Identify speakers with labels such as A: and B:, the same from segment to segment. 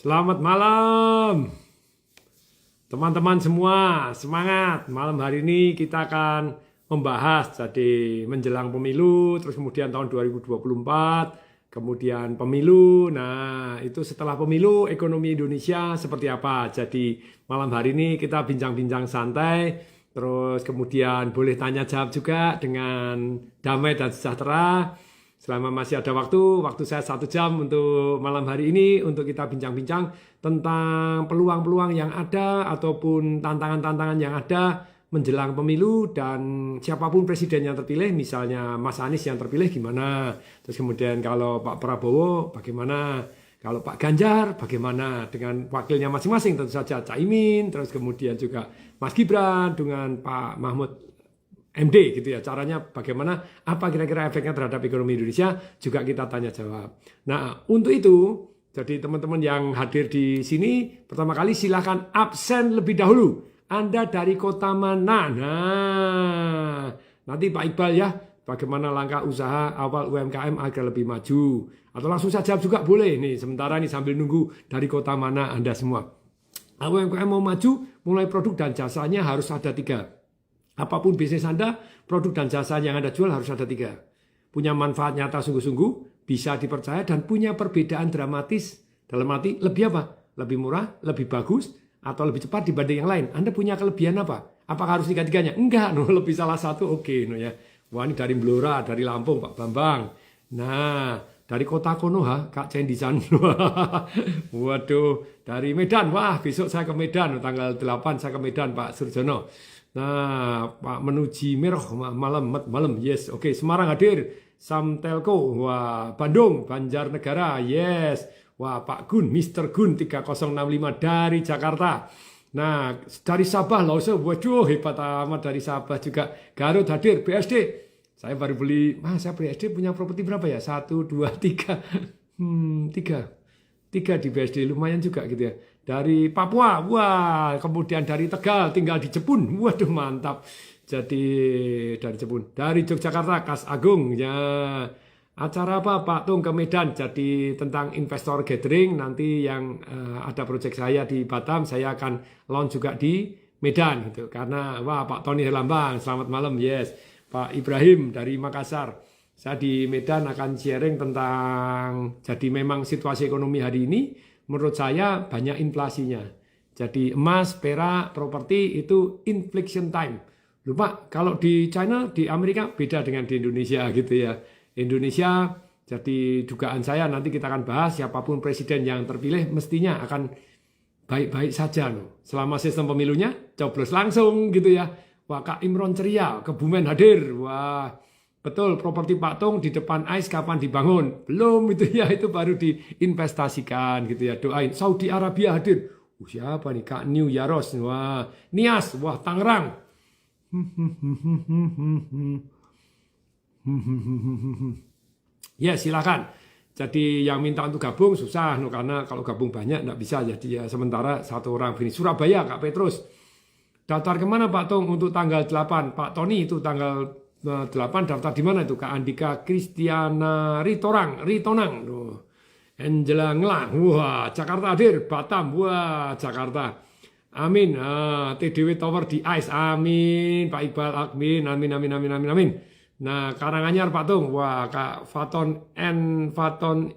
A: Selamat malam, teman-teman semua. Semangat. Malam hari ini kita akan membahas jadi menjelang pemilu, terus kemudian tahun 2024, kemudian pemilu. Nah, itu setelah pemilu ekonomi Indonesia seperti apa. Jadi malam hari ini kita bincang-bincang santai, terus kemudian boleh tanya jawab juga dengan damai dan sejahtera. Selama masih ada waktu saya 1 jam untuk malam hari ini untuk kita bincang-bincang tentang peluang-peluang yang ada ataupun tantangan-tantangan yang ada menjelang pemilu dan siapapun presiden yang terpilih, misalnya Mas Anies yang terpilih gimana, terus kemudian kalau Pak Prabowo bagaimana, kalau Pak Ganjar bagaimana dengan wakilnya masing-masing, tentu saja Caimin, terus kemudian juga Mas Gibran dengan Pak Mahfud MD gitu ya, caranya bagaimana, apa kira-kira efeknya terhadap ekonomi Indonesia, juga kita tanya jawab. Nah, untuk itu, jadi teman-teman yang hadir di sini, pertama kali silahkan absen lebih dahulu. Anda dari kota mana? Nah, nanti Pak Iqbal ya, bagaimana langkah usaha awal UMKM agar lebih maju. Atau langsung saja juga boleh, nih sementara ini sambil nunggu dari kota mana Anda semua. UMKM mau maju, mulai produk dan jasanya harus ada 3. Apapun bisnis Anda, produk dan jasa yang Anda jual harus ada 3. Punya manfaat nyata sungguh-sungguh, bisa dipercaya, dan punya perbedaan dramatis. Dalam arti lebih apa? Lebih murah, lebih bagus, atau lebih cepat dibanding yang lain. Anda punya kelebihan apa? Apakah harus 3-3-nya? Enggak, lebih salah satu, oke. Ya. Wah, ini dari Blora, dari Lampung, Pak Bambang. Nah, dari kota Konoha, Kak Cendisan. Waduh, dari Medan. Wah, besok saya ke Medan, tanggal 8 saya ke Medan, Pak Surjono. Nah, Pak Menuji Merah malam, yes, oke. Semarang hadir, Sam Telco, wah, Bandung, Banjarnegara, yes, wah, Pak Gun, Mr. Gun 3065 dari Jakarta. Nah, dari Sabah, Laos, waduh, hebat amat dari Sabah juga. Garut hadir, BSD. Saya baru beli, saya BSD punya properti berapa ya? 1, 2, 3, 3 di BSD, lumayan juga gitu ya. Dari Papua, wah, kemudian dari Tegal, tinggal di Jepun, waduh mantap. Jadi dari Jepun, dari Yogyakarta, Kas Agung, ya. Acara apa Pak Tung ke Medan, jadi tentang investor gathering, nanti yang ada proyek saya di Batam, saya akan launch juga di Medan gitu. Karena wah Pak Tony Herlambang, selamat malam, yes. Pak Ibrahim dari Makassar. Saya di Medan akan sharing tentang, jadi memang situasi ekonomi hari ini menurut saya banyak inflasinya. Jadi emas, perak, properti itu inflation time. Lupa kalau di China, di Amerika beda dengan di Indonesia gitu ya. Indonesia, jadi dugaan saya nanti kita akan bahas siapapun presiden yang terpilih mestinya akan baik-baik saja. Selama sistem pemilunya, coblos langsung gitu ya. Wah, Kak Imron ceria, Kebumen hadir. Wah, betul, properti Pak Tung di depan AIS kapan dibangun? Belum itu ya, itu baru diinvestasikan gitu ya. Doain. Saudi Arabia hadir. Siapa nih? Kak New Yaros. Wah, Nias. Wah, Tangerang. Ya, silakan. Jadi yang minta untuk gabung susah, karena kalau gabung banyak nggak bisa. Jadi ya sementara 1 orang ini. Surabaya, Kak Petrus. Daftar kemana Pak Tung untuk tanggal 8? Pak Tony itu tanggal 8 daftar di mana itu? Kak Andika Kristiana Ritonang. Angela Ngelang. Wah, Jakarta hadir. Batam. Wah, Jakarta. Amin. TDW Tower di AIS. Amin. Pak Iqbal Akmin. Amin. Nah, Karanganyar Pak Tung. Wah, Kak Faton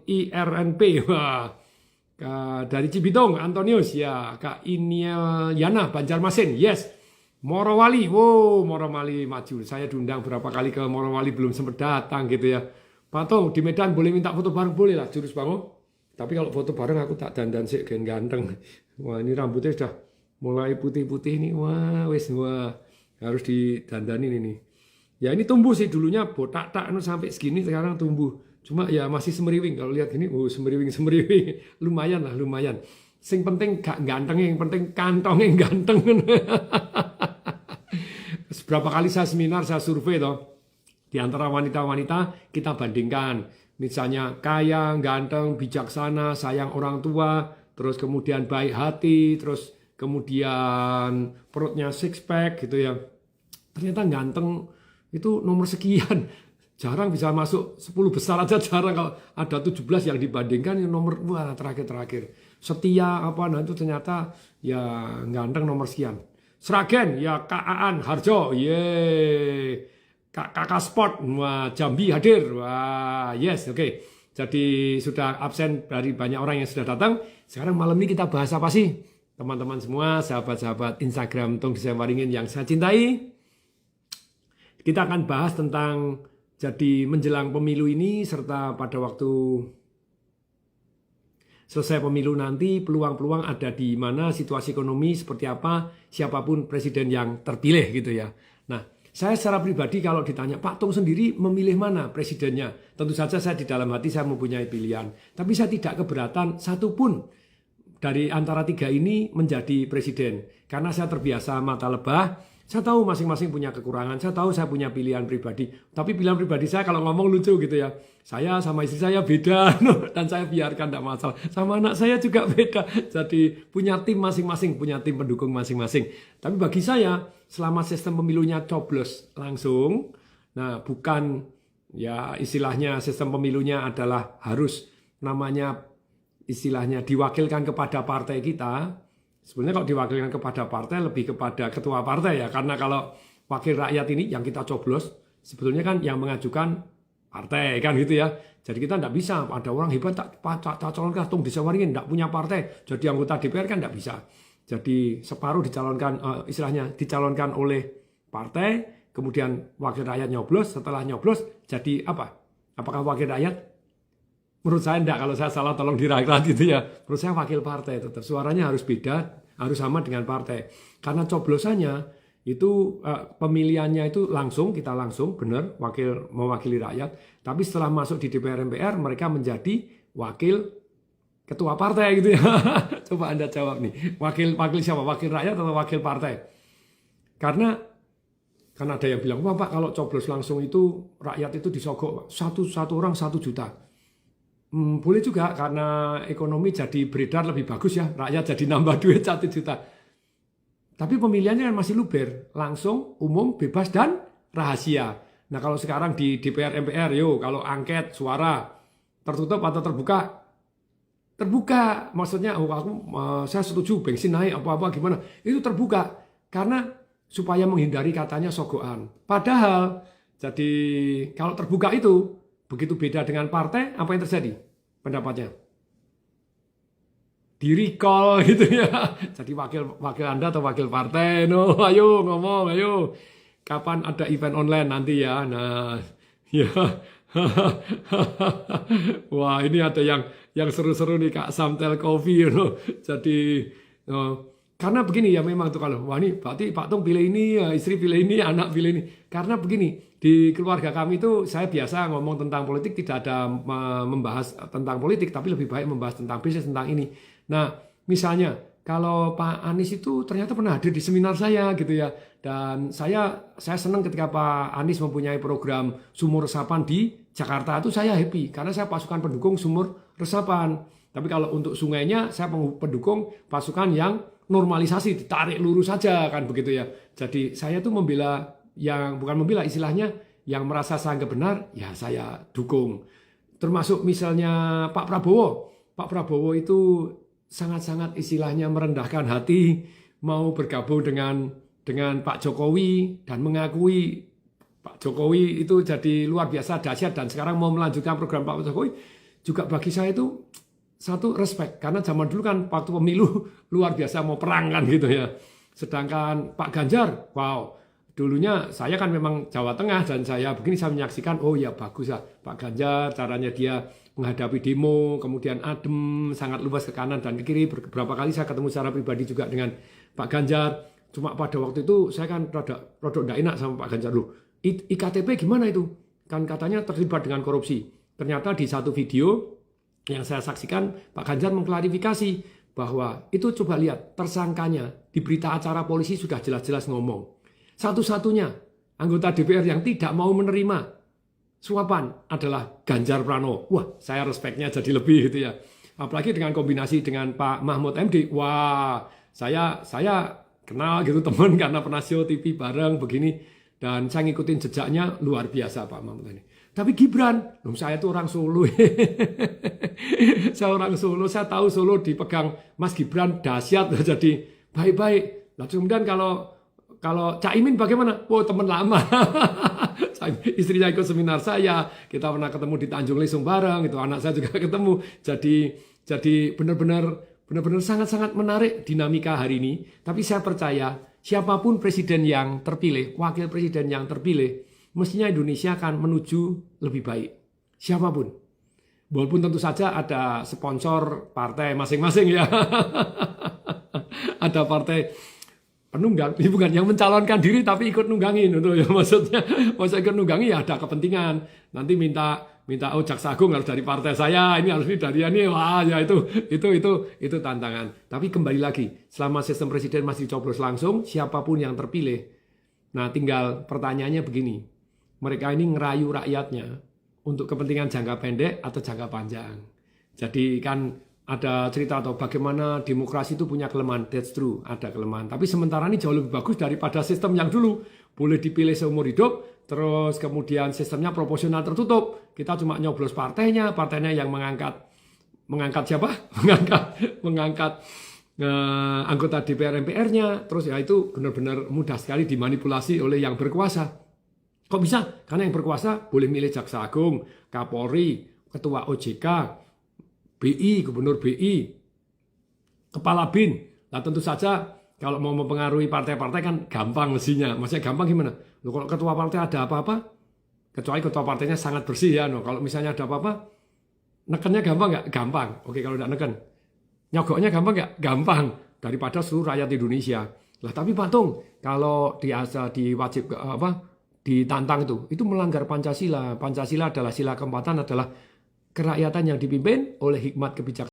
A: IRNP. Wah. Dari Cibitung, Antonius, ya. Kak Iniel Yana, Banjarmasin, yes. Morowali, wow, Morowali maju. Saya diundang berapa kali ke Morowali, belum sempat datang gitu ya. Pak Tung, di Medan boleh minta foto bareng, boleh lah, jurus bangun. Tapi kalau foto bareng aku tak dandan sih, ganteng. Wah, ini rambutnya sudah mulai putih-putih nih, wah, harus didandanin ini. Ya ini tumbuh sih, dulunya botak sampai segini, sekarang tumbuh. Cuma ya masih semeriwing, kalau lihat ini, semeriwing, lumayan. Sing penting gak ganteng, yang penting kantongnya ganteng. Berapa kali saya seminar, saya survei toh, di antara wanita-wanita kita bandingkan, misalnya kaya, ganteng, bijaksana, sayang orang tua, terus kemudian baik hati, terus kemudian perutnya six pack gitu ya. Ternyata ganteng itu nomor sekian. Jarang bisa masuk 10 besar aja jarang, kalau ada 17 yang dibandingkan yang nomor wah terakhir-terakhir. Setia apa nah itu ternyata ya ganteng nomor sekian. Sragen ya Kak Aan Harjo, Kakak Sport, wah Jambi hadir, wah yes oke. Jadi sudah absen dari banyak orang yang sudah datang. Sekarang malam ini kita bahas apa sih? Teman-teman semua, sahabat-sahabat Instagram Tung Desain Waringin yang saya cintai. Kita akan bahas tentang jadi menjelang pemilu ini, serta pada waktu selesai pemilu nanti peluang-peluang ada di mana, situasi ekonomi seperti apa, siapapun presiden yang terpilih gitu ya. Nah, saya secara pribadi kalau ditanya Pak Tung sendiri memilih mana presidennya, tentu saja saya di dalam hati saya mempunyai pilihan. Tapi saya tidak keberatan satupun dari antara tiga ini menjadi presiden. Karena saya terbiasa mata lebah. Saya tahu masing-masing punya kekurangan, saya tahu saya punya pilihan pribadi. Tapi pilihan pribadi saya kalau ngomong lucu gitu ya. Saya sama istri saya beda dan saya biarkan tidak masalah. Sama anak saya juga beda. Jadi punya tim masing-masing, punya tim pendukung masing-masing. Tapi bagi saya selama sistem pemilunya coblos langsung, nah bukan ya istilahnya sistem pemilunya adalah harus namanya istilahnya diwakilkan kepada partai kita. Sebenarnya kalau diwakilkan kepada partai lebih kepada ketua partai ya, karena kalau wakil rakyat ini yang kita coblos sebetulnya kan yang mengajukan partai kan gitu ya. Jadi kita tidak bisa ada orang hebat tak calonkan Tung Desain Waringin tidak punya partai jadi anggota DPR kan tidak bisa. Jadi separuh dicalonkan istilahnya dicalonkan oleh partai, kemudian wakil rakyat nyoblos, setelah nyoblos jadi apa? Apakah wakil rakyat? Menurut saya enggak, kalau saya salah tolong diralat gitu ya. Menurut saya wakil partai tetap suaranya harus beda, harus sama dengan partai. Karena coblosannya itu pemilihannya itu langsung, kita langsung benar mewakili rakyat. Tapi setelah masuk di DPR MPR mereka menjadi wakil ketua partai gitu ya. Coba Anda jawab nih. Wakil siapa? Wakil rakyat atau wakil partai? Karena kan ada yang bilang, wah Pak kalau coblos langsung itu rakyat itu disogok satu orang 1 juta. Boleh juga karena ekonomi jadi beredar lebih bagus ya, rakyat jadi nambah duit 1 juta. Tapi pemilihannya masih luber, langsung, umum, bebas dan rahasia. Nah kalau sekarang di DPR MPR, kalau angket suara tertutup atau terbuka? Terbuka, maksudnya saya setuju bensin naik apa-apa gimana, itu terbuka karena supaya menghindari katanya sogokan. Padahal jadi kalau terbuka itu begitu beda dengan partai, apa yang terjadi? Pendapatnya di recall gitu ya. Jadi wakil Anda atau wakil partai, no, ayo ngomong, ayo. Kapan ada event online nanti ya? Nah, ya. Wah, ini ada yang seru-seru nih Kak Samtel Coffee, no. Jadi karena begini ya memang tuh kalau wah ini berarti Pak Tung pilih ini, istri pilih ini, anak pilih ini. Karena begini, di keluarga kami itu saya biasa ngomong tentang politik, tidak ada membahas tentang politik, tapi lebih baik membahas tentang bisnis, tentang ini. Nah, misalnya kalau Pak Anies itu ternyata pernah hadir di seminar saya gitu ya. Dan saya senang ketika Pak Anies mempunyai program sumur resapan di Jakarta, itu saya happy karena saya pasukan pendukung sumur resapan. Tapi kalau untuk sungainya saya pendukung pasukan yang normalisasi, ditarik lurus saja kan begitu ya. Jadi saya tuh membela yang bukan membela istilahnya yang merasa saya anggap benar ya saya dukung. Termasuk misalnya Pak Prabowo. Pak Prabowo itu sangat-sangat istilahnya merendahkan hati mau bergabung dengan Pak Jokowi dan mengakui Pak Jokowi itu jadi luar biasa dahsyat dan sekarang mau melanjutkan program Pak Jokowi juga bagi saya itu satu respect karena zaman dulu kan waktu pemilu luar biasa mau perang kan gitu ya. Sedangkan Pak Ganjar, wow, dulunya saya kan memang Jawa Tengah dan saya begini saya menyaksikan oh ya bagus ya Pak Ganjar caranya dia menghadapi demo, kemudian adem, sangat luas ke kanan dan ke kiri. Beberapa kali saya ketemu secara pribadi juga dengan Pak Ganjar. Cuma pada waktu itu saya kan rodok tidak enak sama Pak Ganjar loh. IKTP gimana itu? Kan katanya terlibat dengan korupsi. Ternyata di satu video yang saya saksikan Pak Ganjar mengklarifikasi bahwa itu coba lihat tersangkanya di berita acara polisi sudah jelas-jelas ngomong. Satu-satunya anggota DPR yang tidak mau menerima suapan adalah Ganjar Pranowo. Wah, saya respeknya jadi lebih gitu ya. Apalagi dengan kombinasi dengan Pak Mahfud MD. Wah, saya kenal gitu teman karena pernah show TV bareng begini dan saya ngikutin jejaknya luar biasa Pak Mahfud MD. Tapi Gibran, saya tuh orang Solo. Saya orang Solo, saya tahu Solo dipegang Mas Gibran dahsyat, jadi baik-baik. Nah, kemudian kalau Caimin bagaimana? Oh, teman lama. Istrinya ikut seminar saya, kita pernah ketemu di Tanjung Lesung bareng, itu anak saya juga ketemu. Jadi benar-benar sangat-sangat menarik dinamika hari ini. Tapi saya percaya siapapun presiden yang terpilih, wakil presiden yang terpilih, mestinya Indonesia akan menuju lebih baik. Siapapun. Walaupun tentu saja ada sponsor partai masing-masing ya. Ada partai penunggang, ini bukan yang mencalonkan diri tapi ikut nunggangin untuk ya maksudnya ikut nunggangi ya ada kepentingan. Nanti minta oh jaksa agung harus dari partai saya, ini harus dari ini, wah ya itu tantangan. Tapi kembali lagi, selama sistem presiden masih coblos langsung, siapapun yang terpilih. Nah, tinggal pertanyaannya begini. Mereka ini ngerayu rakyatnya untuk kepentingan jangka pendek atau jangka panjang. Jadi kan ada cerita atau bagaimana demokrasi itu punya kelemahan, that's true, ada kelemahan. Tapi sementara ini jauh lebih bagus daripada sistem yang dulu. Boleh dipilih seumur hidup, terus kemudian sistemnya proporsional tertutup. Kita cuma nyoblos partainya yang mengangkat siapa? Mengangkat anggota DPR MPR-nya. Terus ya itu benar-benar mudah sekali dimanipulasi oleh yang berkuasa. Kok bisa? Karena yang berkuasa boleh milih jaksa agung, Kapolri, ketua OJK, BI, gubernur BI, kepala BIN. Nah tentu saja kalau mau mempengaruhi partai-partai kan gampang mestinya. Maksudnya gampang gimana? Loh, kalau ketua partai ada apa-apa, kecuali ketua partainya sangat bersih ya. No. Kalau misalnya ada apa-apa, nekennya gampang nggak? Gampang. Oke kalau nggak neken. Nyogoknya gampang nggak? Gampang. Daripada seluruh rakyat Indonesia. Lah tapi Pak Tung, kalau diwajib ditantang itu melanggar Pancasila. Pancasila adalah sila keempat adalah kerakyatan yang dipimpin oleh hikmat kebijaksanaan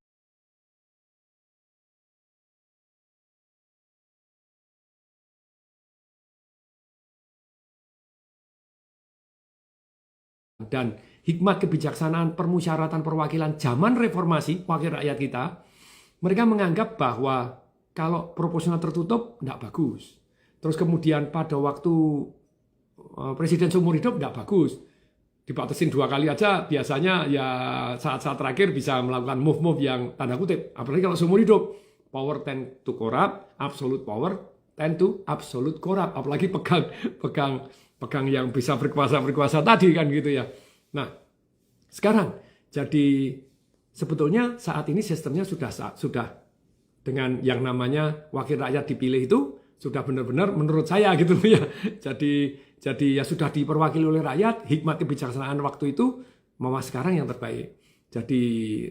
A: dan hikmat kebijaksanaan permusyawaratan perwakilan zaman reformasi wakil rakyat kita. Mereka menganggap bahwa kalau proporsional tertutup tidak bagus. Terus kemudian pada waktu presiden seumur hidup tidak bagus. Dibatasin 2 kali aja biasanya ya saat-saat terakhir bisa melakukan move-move yang tanda kutip. Apalagi kalau seumur hidup. Power tend to corrupt, absolute power tend to absolute corrupt. Apalagi pegang yang bisa berkuasa tadi kan gitu ya. Nah, sekarang jadi sebetulnya saat ini sistemnya sudah dengan yang namanya wakil rakyat dipilih itu sudah benar-benar menurut saya gitu ya. Jadi ya sudah diperwakili oleh rakyat, hikmat kebijaksanaan waktu itu malah sekarang yang terbaik. Jadi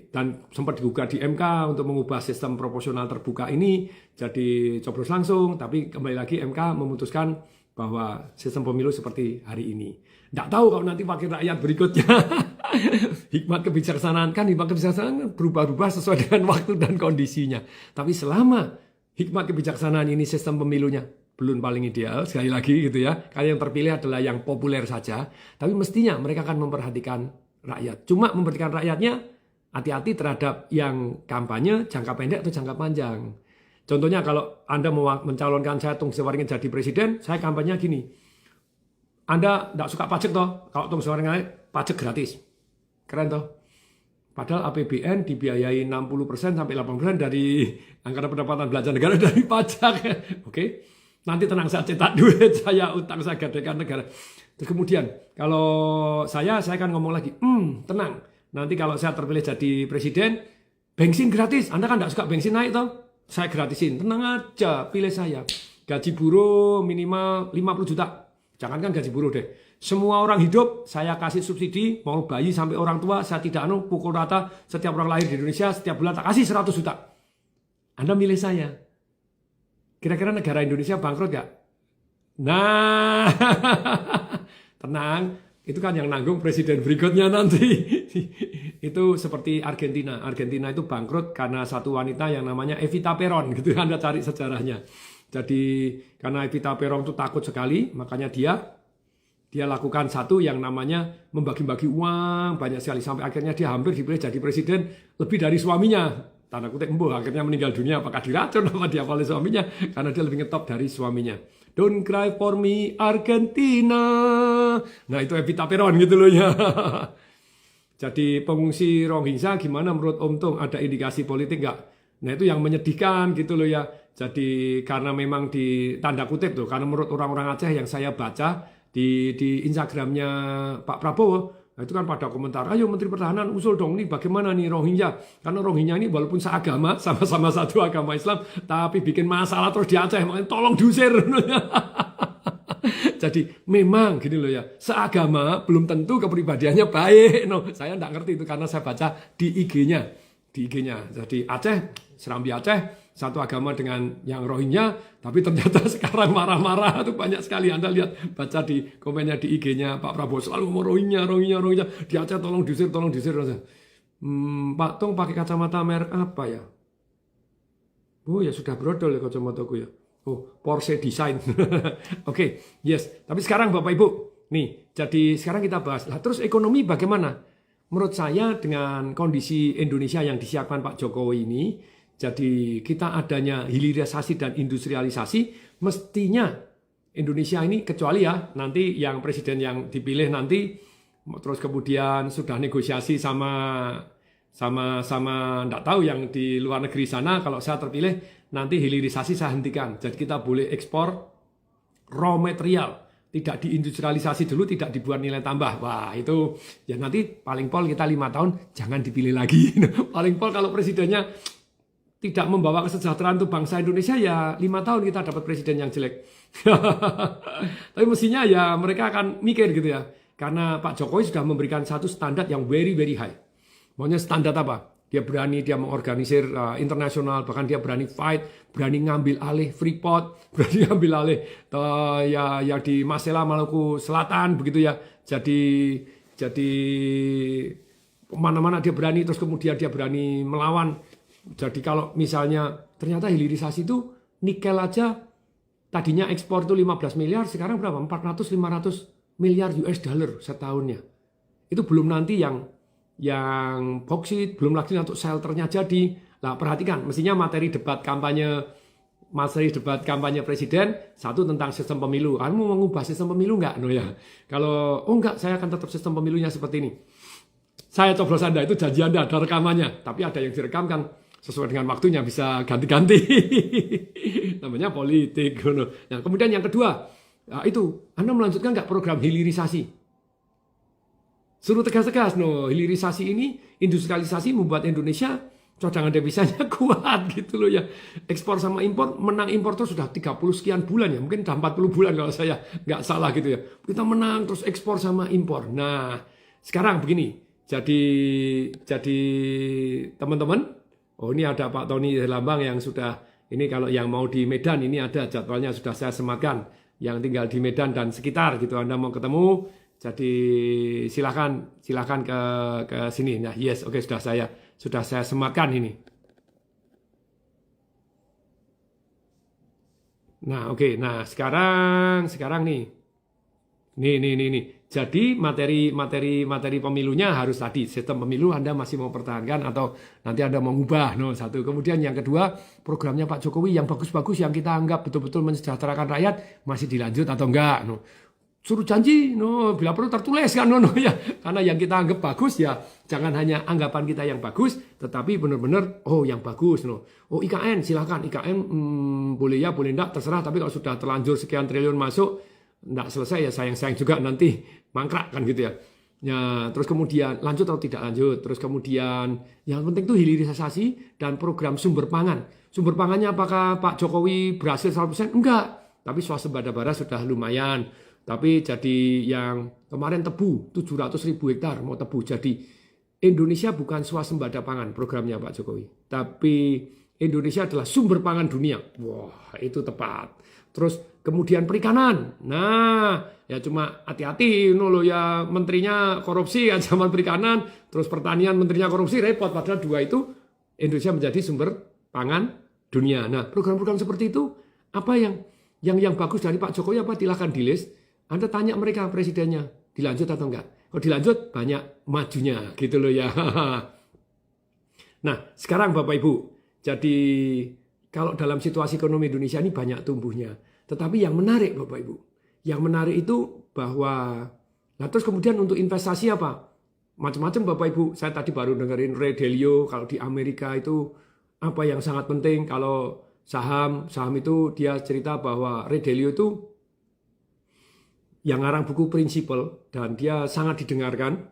A: dan sempat digugat di MK untuk mengubah sistem proporsional terbuka ini jadi coblos langsung, tapi kembali lagi MK memutuskan bahwa sistem pemilu seperti hari ini. Nggak tahu kalau nanti wakil rakyat berikutnya hikmat kebijaksanaan berubah-ubah sesuai dengan waktu dan kondisinya. Tapi selama hikmat kebijaksanaan ini sistem pemilunya belum paling ideal, sekali lagi gitu ya. Karena yang terpilih adalah yang populer saja. Tapi mestinya mereka akan memperhatikan rakyat. Cuma memperhatikan rakyatnya, hati-hati terhadap yang kampanye jangka pendek atau jangka panjang. Contohnya kalau Anda mau mencalonkan saya Tung Sewaringin jadi presiden, saya kampanye gini. Anda tidak suka pajak toh? Kalau Tung Sewaringin pajak gratis. Keren toh? Padahal APBN dibiayai 60% sampai 80% dari anggaran pendapatan belanja negara dari pajak. Oke. Nanti tenang, saya cetak duit, saya utang, saya gadekan negara. Terus kemudian kalau saya akan ngomong lagi, tenang. Nanti kalau saya terpilih jadi presiden, bensin gratis. Anda kan tidak suka bensin naik toh? Saya gratisin. Tenang aja, pilih saya. Gaji buruh minimal 50 juta. Jangankan gaji buruh deh. Semua orang hidup, saya kasih subsidi, mau bayi sampai orang tua, saya tidak pukul rata, setiap orang lahir di Indonesia, setiap bulan tak kasih 100 juta. Anda milih saya. Kira-kira negara Indonesia bangkrut gak? Nah, tenang, itu kan yang nanggung presiden berikutnya nanti. Itu seperti Argentina. Argentina itu bangkrut karena satu wanita yang namanya Evita Peron, gitu. Anda cari sejarahnya. Jadi karena Evita Peron itu takut sekali, makanya dia lakukan satu yang namanya membagi-bagi uang banyak sekali sampai akhirnya dia hampir dipilih jadi presiden lebih dari suaminya. Tanda kutip akhirnya meninggal dunia, apakah diracun apa dia oleh suaminya karena dia lebih ngetop dari suaminya. Don't cry for me Argentina. Nah itu Evita Peron gitu loh ya. Jadi pengungsi Rohingya gimana menurut Om Tung? Ada indikasi politik nggak? Nah itu yang menyedihkan gitu loh ya. Jadi karena memang di tanda kutip tuh, karena menurut orang-orang Aceh yang saya baca di Instagramnya Pak Prabowo, nah itu kan pada komentar, ayo Menteri Pertahanan usul dong nih bagaimana nih Rohingya. Karena Rohingya ini walaupun seagama, sama-sama satu agama Islam, tapi bikin masalah terus di Aceh, makanya tolong diusir. Jadi memang gini loh ya, seagama belum tentu kepribadiannya baik. No, saya nggak ngerti itu karena saya baca di IG-nya. Di IG-nya. Jadi Aceh, Serambi Aceh, satu agama dengan yang Rohingya, tapi ternyata sekarang marah-marah itu banyak sekali. Anda lihat, baca di komennya di IG-nya Pak Prabowo, selalu mau Rohingya. Di Aceh tolong diusir. Pak Tung pakai kacamata merek apa ya? Oh ya sudah brodol ya kacamataku ya. Oh, Porsche Design. Oke, yes. Tapi sekarang Bapak Ibu, nih, jadi sekarang kita bahas. Nah, terus ekonomi bagaimana? Menurut saya dengan kondisi Indonesia yang disiapkan Pak Jokowi ini, jadi kita adanya hilirisasi dan industrialisasi, mestinya Indonesia ini kecuali ya nanti yang presiden yang dipilih nanti, terus kemudian sudah negosiasi sama enggak tahu yang di luar negeri sana, kalau saya terpilih nanti hilirisasi saya hentikan. Jadi kita boleh ekspor raw material, tidak diindustrialisasi dulu, tidak dibuat nilai tambah. Wah itu ya nanti paling pol kita 5 tahun jangan dipilih lagi. Paling pol kalau presidennya tidak membawa kesejahteraan untuk bangsa Indonesia ya 5 tahun kita dapat presiden yang jelek. Tapi mestinya ya mereka akan mikir gitu ya. Karena Pak Jokowi sudah memberikan satu standar yang very very high. Maunya standar apa? Dia berani, dia mengorganisir internasional, bahkan dia berani fight, berani ngambil alih Freeport, berani ngambil alih ya di Masela, Maluku Selatan, begitu ya. Jadi mana-mana dia berani, terus kemudian dia berani melawan. Jadi kalau misalnya ternyata hilirisasi itu nikel aja tadinya ekspor itu 15 miliar, sekarang berapa? 400-500 miliar US dollar setahunnya. Itu belum nanti yang boksit, belum lagi untuk shelternya jadi. Nah, perhatikan, mestinya materi debat kampanye presiden satu tentang sistem pemilu. Kamu mau mengubah sistem pemilu enggak? No ya. Kalau enggak, saya akan tetap sistem pemilunya seperti ini. Saya coblos Anda, itu janji Anda, ada rekamannya. Tapi ada yang direkamkan sesuai dengan waktunya, bisa ganti-ganti. Namanya politik. Nah, kemudian yang kedua, itu Anda melanjutkan enggak program hilirisasi? Suruh tegas-tegas, hilirisasi ini, industrialisasi membuat Indonesia cadangan devisanya kuat gitu loh ya. Ekspor sama impor, menang impor terus sudah 30 sekian bulan ya, mungkin sudah 40 bulan kalau saya nggak salah gitu ya. Kita menang terus ekspor sama impor. Nah, sekarang begini, jadi teman-teman, oh ini ada Pak Tony Lambang yang sudah, ini kalau yang mau di Medan ini ada jadwalnya sudah saya sematkan, yang tinggal di Medan dan sekitar gitu, Anda mau ketemu. Jadi silakan ke sini. Nah, yes, oke sudah saya sematkan ini. Nah, oke. Nah, sekarang nih. Nih. Jadi materi pemilunya harus tadi sistem pemilu Anda masih mau pertahankan atau nanti Anda mau ngubah. Satu. Kemudian yang kedua, programnya Pak Jokowi yang bagus-bagus yang kita anggap betul-betul mensejahterakan rakyat masih dilanjut atau enggak. Suruh janji, bila perlu tertulis kan, ya. Karena yang kita anggap bagus ya, jangan hanya anggapan kita yang bagus, tetapi benar-benar, yang bagus, Oh IKN, silahkan, IKN boleh ya, boleh enggak, terserah. Tapi kalau sudah terlanjur sekian triliun masuk, enggak selesai ya sayang-sayang juga nanti mangkrak kan gitu ya. Ya, terus kemudian lanjut atau tidak lanjut. Terus kemudian yang penting itu hilirisasi dan program sumber pangan. Sumber pangannya apakah Pak Jokowi berhasil 100%? Enggak. Tapi swasembada bara sudah lumayan. Tapi jadi yang kemarin tebu 700.000 hektar mau tebu. Jadi Indonesia bukan swasembada pangan programnya Pak Jokowi. Tapi Indonesia adalah sumber pangan dunia. Wah, itu tepat. Terus kemudian perikanan. Nah, ya cuma hati-hati ya menterinya korupsi ancaman perikanan, terus pertanian menterinya korupsi repot, padahal dua itu Indonesia menjadi sumber pangan dunia. Nah, program-program seperti itu apa yang bagus dari Pak Jokowi apa silahkan di-list. Anda tanya mereka presidennya, dilanjut atau enggak? Kalau dilanjut banyak majunya gitu loh ya. Nah, sekarang Bapak Ibu, jadi kalau dalam situasi ekonomi Indonesia ini banyak tumbuhnya. Tetapi yang menarik Bapak Ibu, yang menarik itu bahwa Nah terus kemudian untuk investasi apa? Macam-macam Bapak Ibu. Saya tadi baru dengerin Ray Dalio kalau di Amerika itu apa yang sangat penting kalau saham itu dia cerita bahwa Ray Dalio itu yang ngarang buku Principle dan dia sangat didengarkan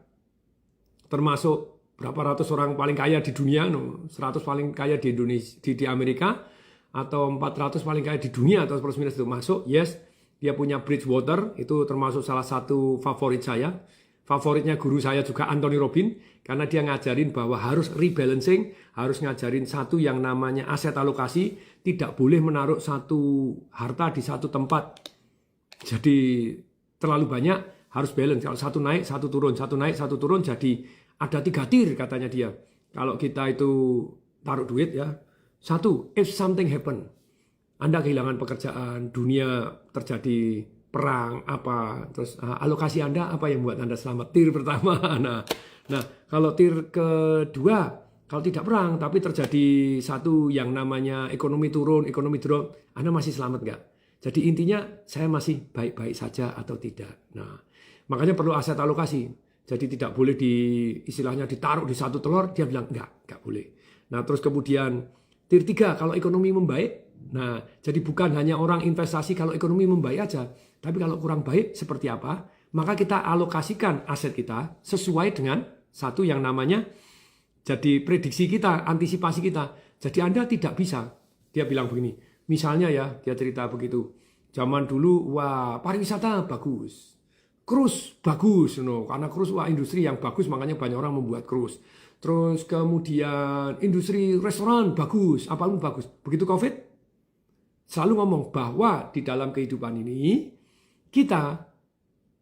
A: termasuk berapa ratus orang paling kaya di dunia, 100 paling kaya di Indonesia, di Amerika atau 400 paling kaya di dunia atau plus minus itu masuk. Yes, dia punya Bridgewater, itu termasuk salah satu favorit saya. Favoritnya guru saya juga Anthony Robbins karena dia ngajarin bahwa harus rebalancing, harus ngajarin satu yang namanya aset alokasi, tidak boleh menaruh satu harta di satu tempat. Jadi terlalu banyak, harus balance. Kalau satu naik, satu turun, satu naik, satu turun, jadi ada 3 tier katanya dia. Kalau kita itu taruh duit ya, satu, if something happen, Anda kehilangan pekerjaan, dunia terjadi perang, apa, terus alokasi Anda apa yang membuat Anda selamat? Tier pertama. Nah, kalau tier kedua, kalau tidak perang, tapi terjadi satu yang namanya ekonomi turun, ekonomi drop, Anda masih selamat nggak? Jadi intinya saya masih baik-baik saja atau tidak. Nah, makanya perlu aset alokasi. Jadi tidak boleh istilahnya ditaruh di satu telur, dia bilang enggak boleh. Nah, terus kemudian tier 3 kalau ekonomi membaik. Nah, jadi bukan hanya orang investasi kalau ekonomi membaik aja, tapi kalau kurang baik seperti apa? Maka kita alokasikan aset kita sesuai dengan satu yang namanya jadi prediksi kita, antisipasi kita. Jadi Anda tidak bisa. Dia bilang begini. Misalnya ya, dia cerita begitu. Zaman dulu, wah pariwisata bagus. Cruise bagus. Karena cruise, wah industri yang bagus, makanya banyak orang membuat cruise. Terus kemudian industri restoran bagus, apapun bagus. Begitu COVID, selalu ngomong bahwa di dalam kehidupan ini, kita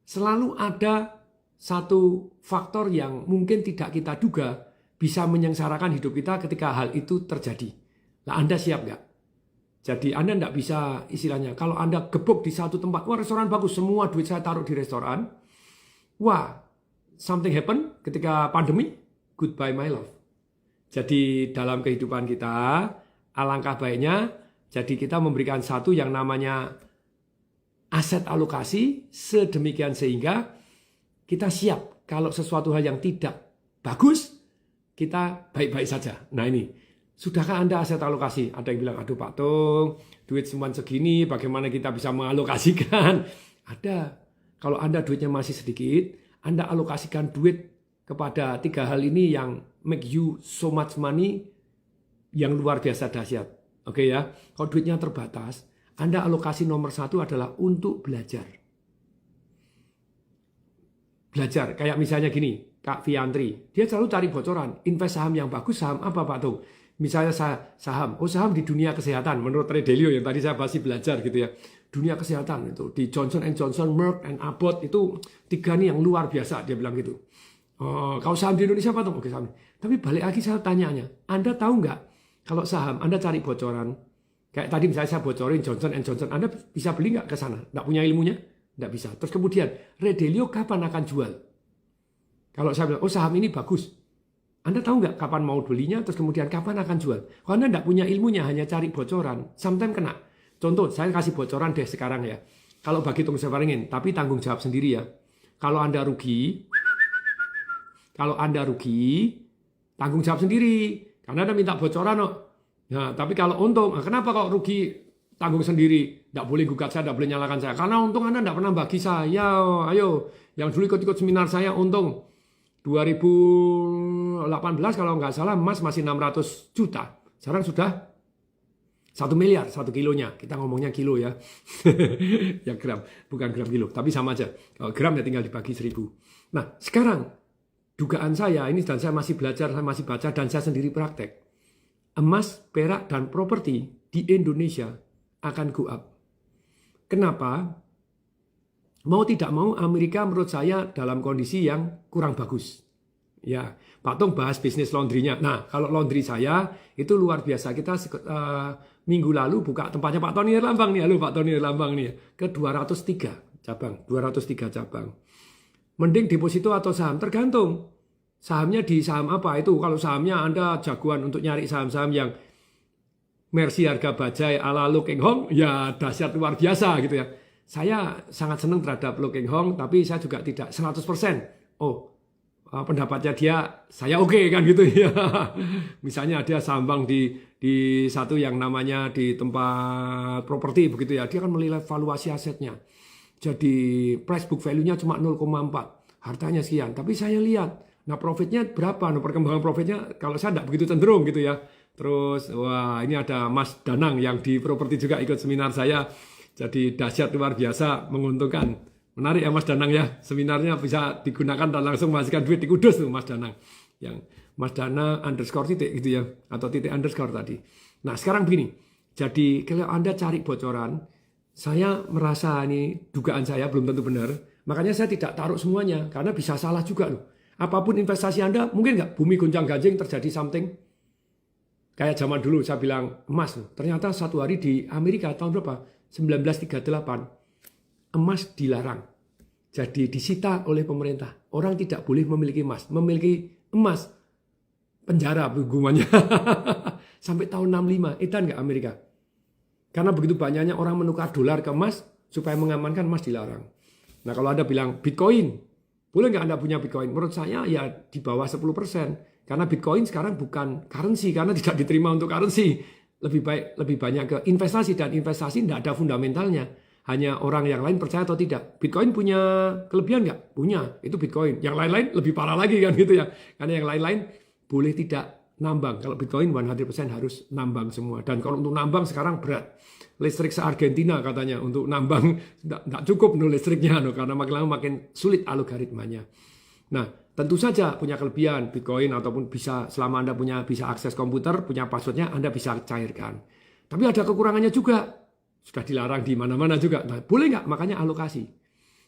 A: selalu ada satu faktor yang mungkin tidak kita duga bisa menyengsarakan hidup kita ketika hal itu terjadi. Nah, Anda siap nggak? Jadi Anda tidak bisa istilahnya, kalau Anda gebuk di satu tempat, wah restoran bagus, semua duit saya taruh di restoran. Wah, something happen ketika pandemi, goodbye my love. Jadi dalam kehidupan kita, alangkah baiknya, jadi kita memberikan satu yang namanya aset alokasi, sedemikian sehingga kita siap kalau sesuatu hal yang tidak bagus, kita baik-baik saja. Nah ini, sudahkah Anda aset alokasi? Ada yang bilang, aduh Pak Tung, duit cuma segini, bagaimana kita bisa mengalokasikan? Ada. Kalau Anda duitnya masih sedikit, Anda alokasikan duit kepada 3 hal ini yang make you so much money, yang luar biasa dahsyat. Oke ya, kalau duitnya terbatas, Anda alokasi nomor 1 adalah untuk belajar. Belajar, kayak misalnya gini, Kak Fiantri, dia selalu cari bocoran, invest saham yang bagus, saham apa Pak Tung? Misalnya saham di dunia kesehatan, menurut Ray Dalio yang tadi saya masih belajar gitu ya. Dunia kesehatan itu, di Johnson & Johnson, Merck, and Abbott, itu 3 nih yang luar biasa, dia bilang gitu. Kalau saham di Indonesia Pak Tung? Oke saham. Tapi balik lagi saya tanyanya, Anda tahu nggak, kalau saham, Anda cari bocoran, kayak tadi misalnya saya bocorin Johnson & Johnson, Anda bisa beli nggak ke sana? Nggak punya ilmunya? Nggak bisa. Terus kemudian, Ray Dalio kapan akan jual? Kalau saya bilang, saham ini bagus, Anda tahu nggak kapan mau belinya, terus kemudian kapan akan jual? Kalau Anda nggak punya ilmunya, hanya cari bocoran, sometimes kena. Contoh, saya kasih bocoran deh sekarang ya. Kalau bagi Tung Sevaringin, tapi tanggung jawab sendiri ya. Kalau Anda rugi, tanggung jawab sendiri. Karena Anda minta bocoran kok. Nah, tapi kalau untung, kenapa kok rugi tanggung sendiri? Nggak boleh gugat saya, nggak boleh nyalakan saya. Karena untung Anda nggak pernah bagi saya. Ayo, yang dulu ikut-ikut seminar saya untung. 2018 kalau nggak salah emas masih 600 juta. Sekarang sudah 1 miliar 1 kilonya. Kita ngomongnya kilo ya. Ya gram, bukan gram kilo. Tapi sama aja. Kalau gram ya tinggal dibagi 1000. Nah sekarang dugaan saya ini, dan saya masih belajar, saya masih baca, dan saya sendiri praktek. Emas, perak, dan properti di Indonesia akan go up. Kenapa? Mau tidak mau Amerika menurut saya dalam kondisi yang kurang bagus. Ya, Pak Tung bahas bisnis laundry-nya. Nah, kalau laundry saya itu luar biasa. Kita minggu lalu buka tempatnya Pak Tony Lambang nih. Halo Pak Tony Lambang nih. Ke 203 cabang. 203 cabang. Mending deposito atau saham? Tergantung. Sahamnya di saham apa itu. Kalau sahamnya Anda jagoan untuk nyari saham-saham yang Mercy harga bajai ala Lo Keng Hong, ya dahsyat luar biasa gitu ya. saya sangat senang terhadap Loh Keng Hong, tapi saya juga tidak 100%. Oh, pendapatnya dia, saya oke kan gitu ya. Misalnya dia sambang di satu yang namanya di tempat properti begitu ya, dia kan menilai valuasi asetnya. Jadi price book value-nya cuma 0,4, hartanya sekian. Tapi saya lihat, nah profitnya berapa? Nah perkembangan profitnya kalau saya tidak begitu cenderung gitu ya. Terus wah ini ada Mas Danang yang di properti juga ikut seminar saya. Jadi dahsyat luar biasa, menguntungkan. Menarik ya Mas Danang ya, seminarnya bisa digunakan dan langsung menghasilkan duit di Kudus tuh Mas Danang. Yang Mas Dana underscore titik gitu ya, atau titik underscore tadi. Nah sekarang begini, jadi kalau Anda cari bocoran, saya merasa ini dugaan saya belum tentu benar, makanya saya tidak taruh semuanya, karena bisa salah juga loh. Apapun investasi Anda, mungkin nggak bumi goncang ganjing terjadi something. Kayak zaman dulu saya bilang emas, ternyata satu hari di Amerika tahun berapa? 1938, emas dilarang. Jadi disita oleh pemerintah. Orang tidak boleh memiliki emas. Memiliki emas, penjara hukumannya. Sampai tahun 65, edan nggak Amerika? Karena begitu banyaknya orang menukar dolar ke emas, supaya mengamankan emas dilarang. Nah kalau Anda bilang Bitcoin, boleh nggak Anda punya Bitcoin? Menurut saya ya di bawah 10%. Karena Bitcoin sekarang bukan currency, karena tidak diterima untuk currency. Lebih banyak ke investasi, dan investasi tidak ada fundamentalnya. Hanya orang yang lain percaya atau tidak. Bitcoin punya kelebihan nggak? Punya, itu Bitcoin. Yang lain-lain lebih parah lagi kan gitu ya. Karena yang lain-lain boleh tidak nambang. Kalau Bitcoin 100% harus nambang semua. Dan kalau untuk nambang sekarang berat. Listrik se-Argentina katanya untuk nambang tidak cukup listriknya. Karena makin lama makin sulit algoritmanya. Nah, tentu saja punya kelebihan Bitcoin, ataupun bisa selama Anda bisa akses komputer, punya passwordnya, Anda bisa cairkan. Tapi ada kekurangannya juga. Sudah dilarang di mana-mana juga. Nah, boleh nggak? Makanya alokasi.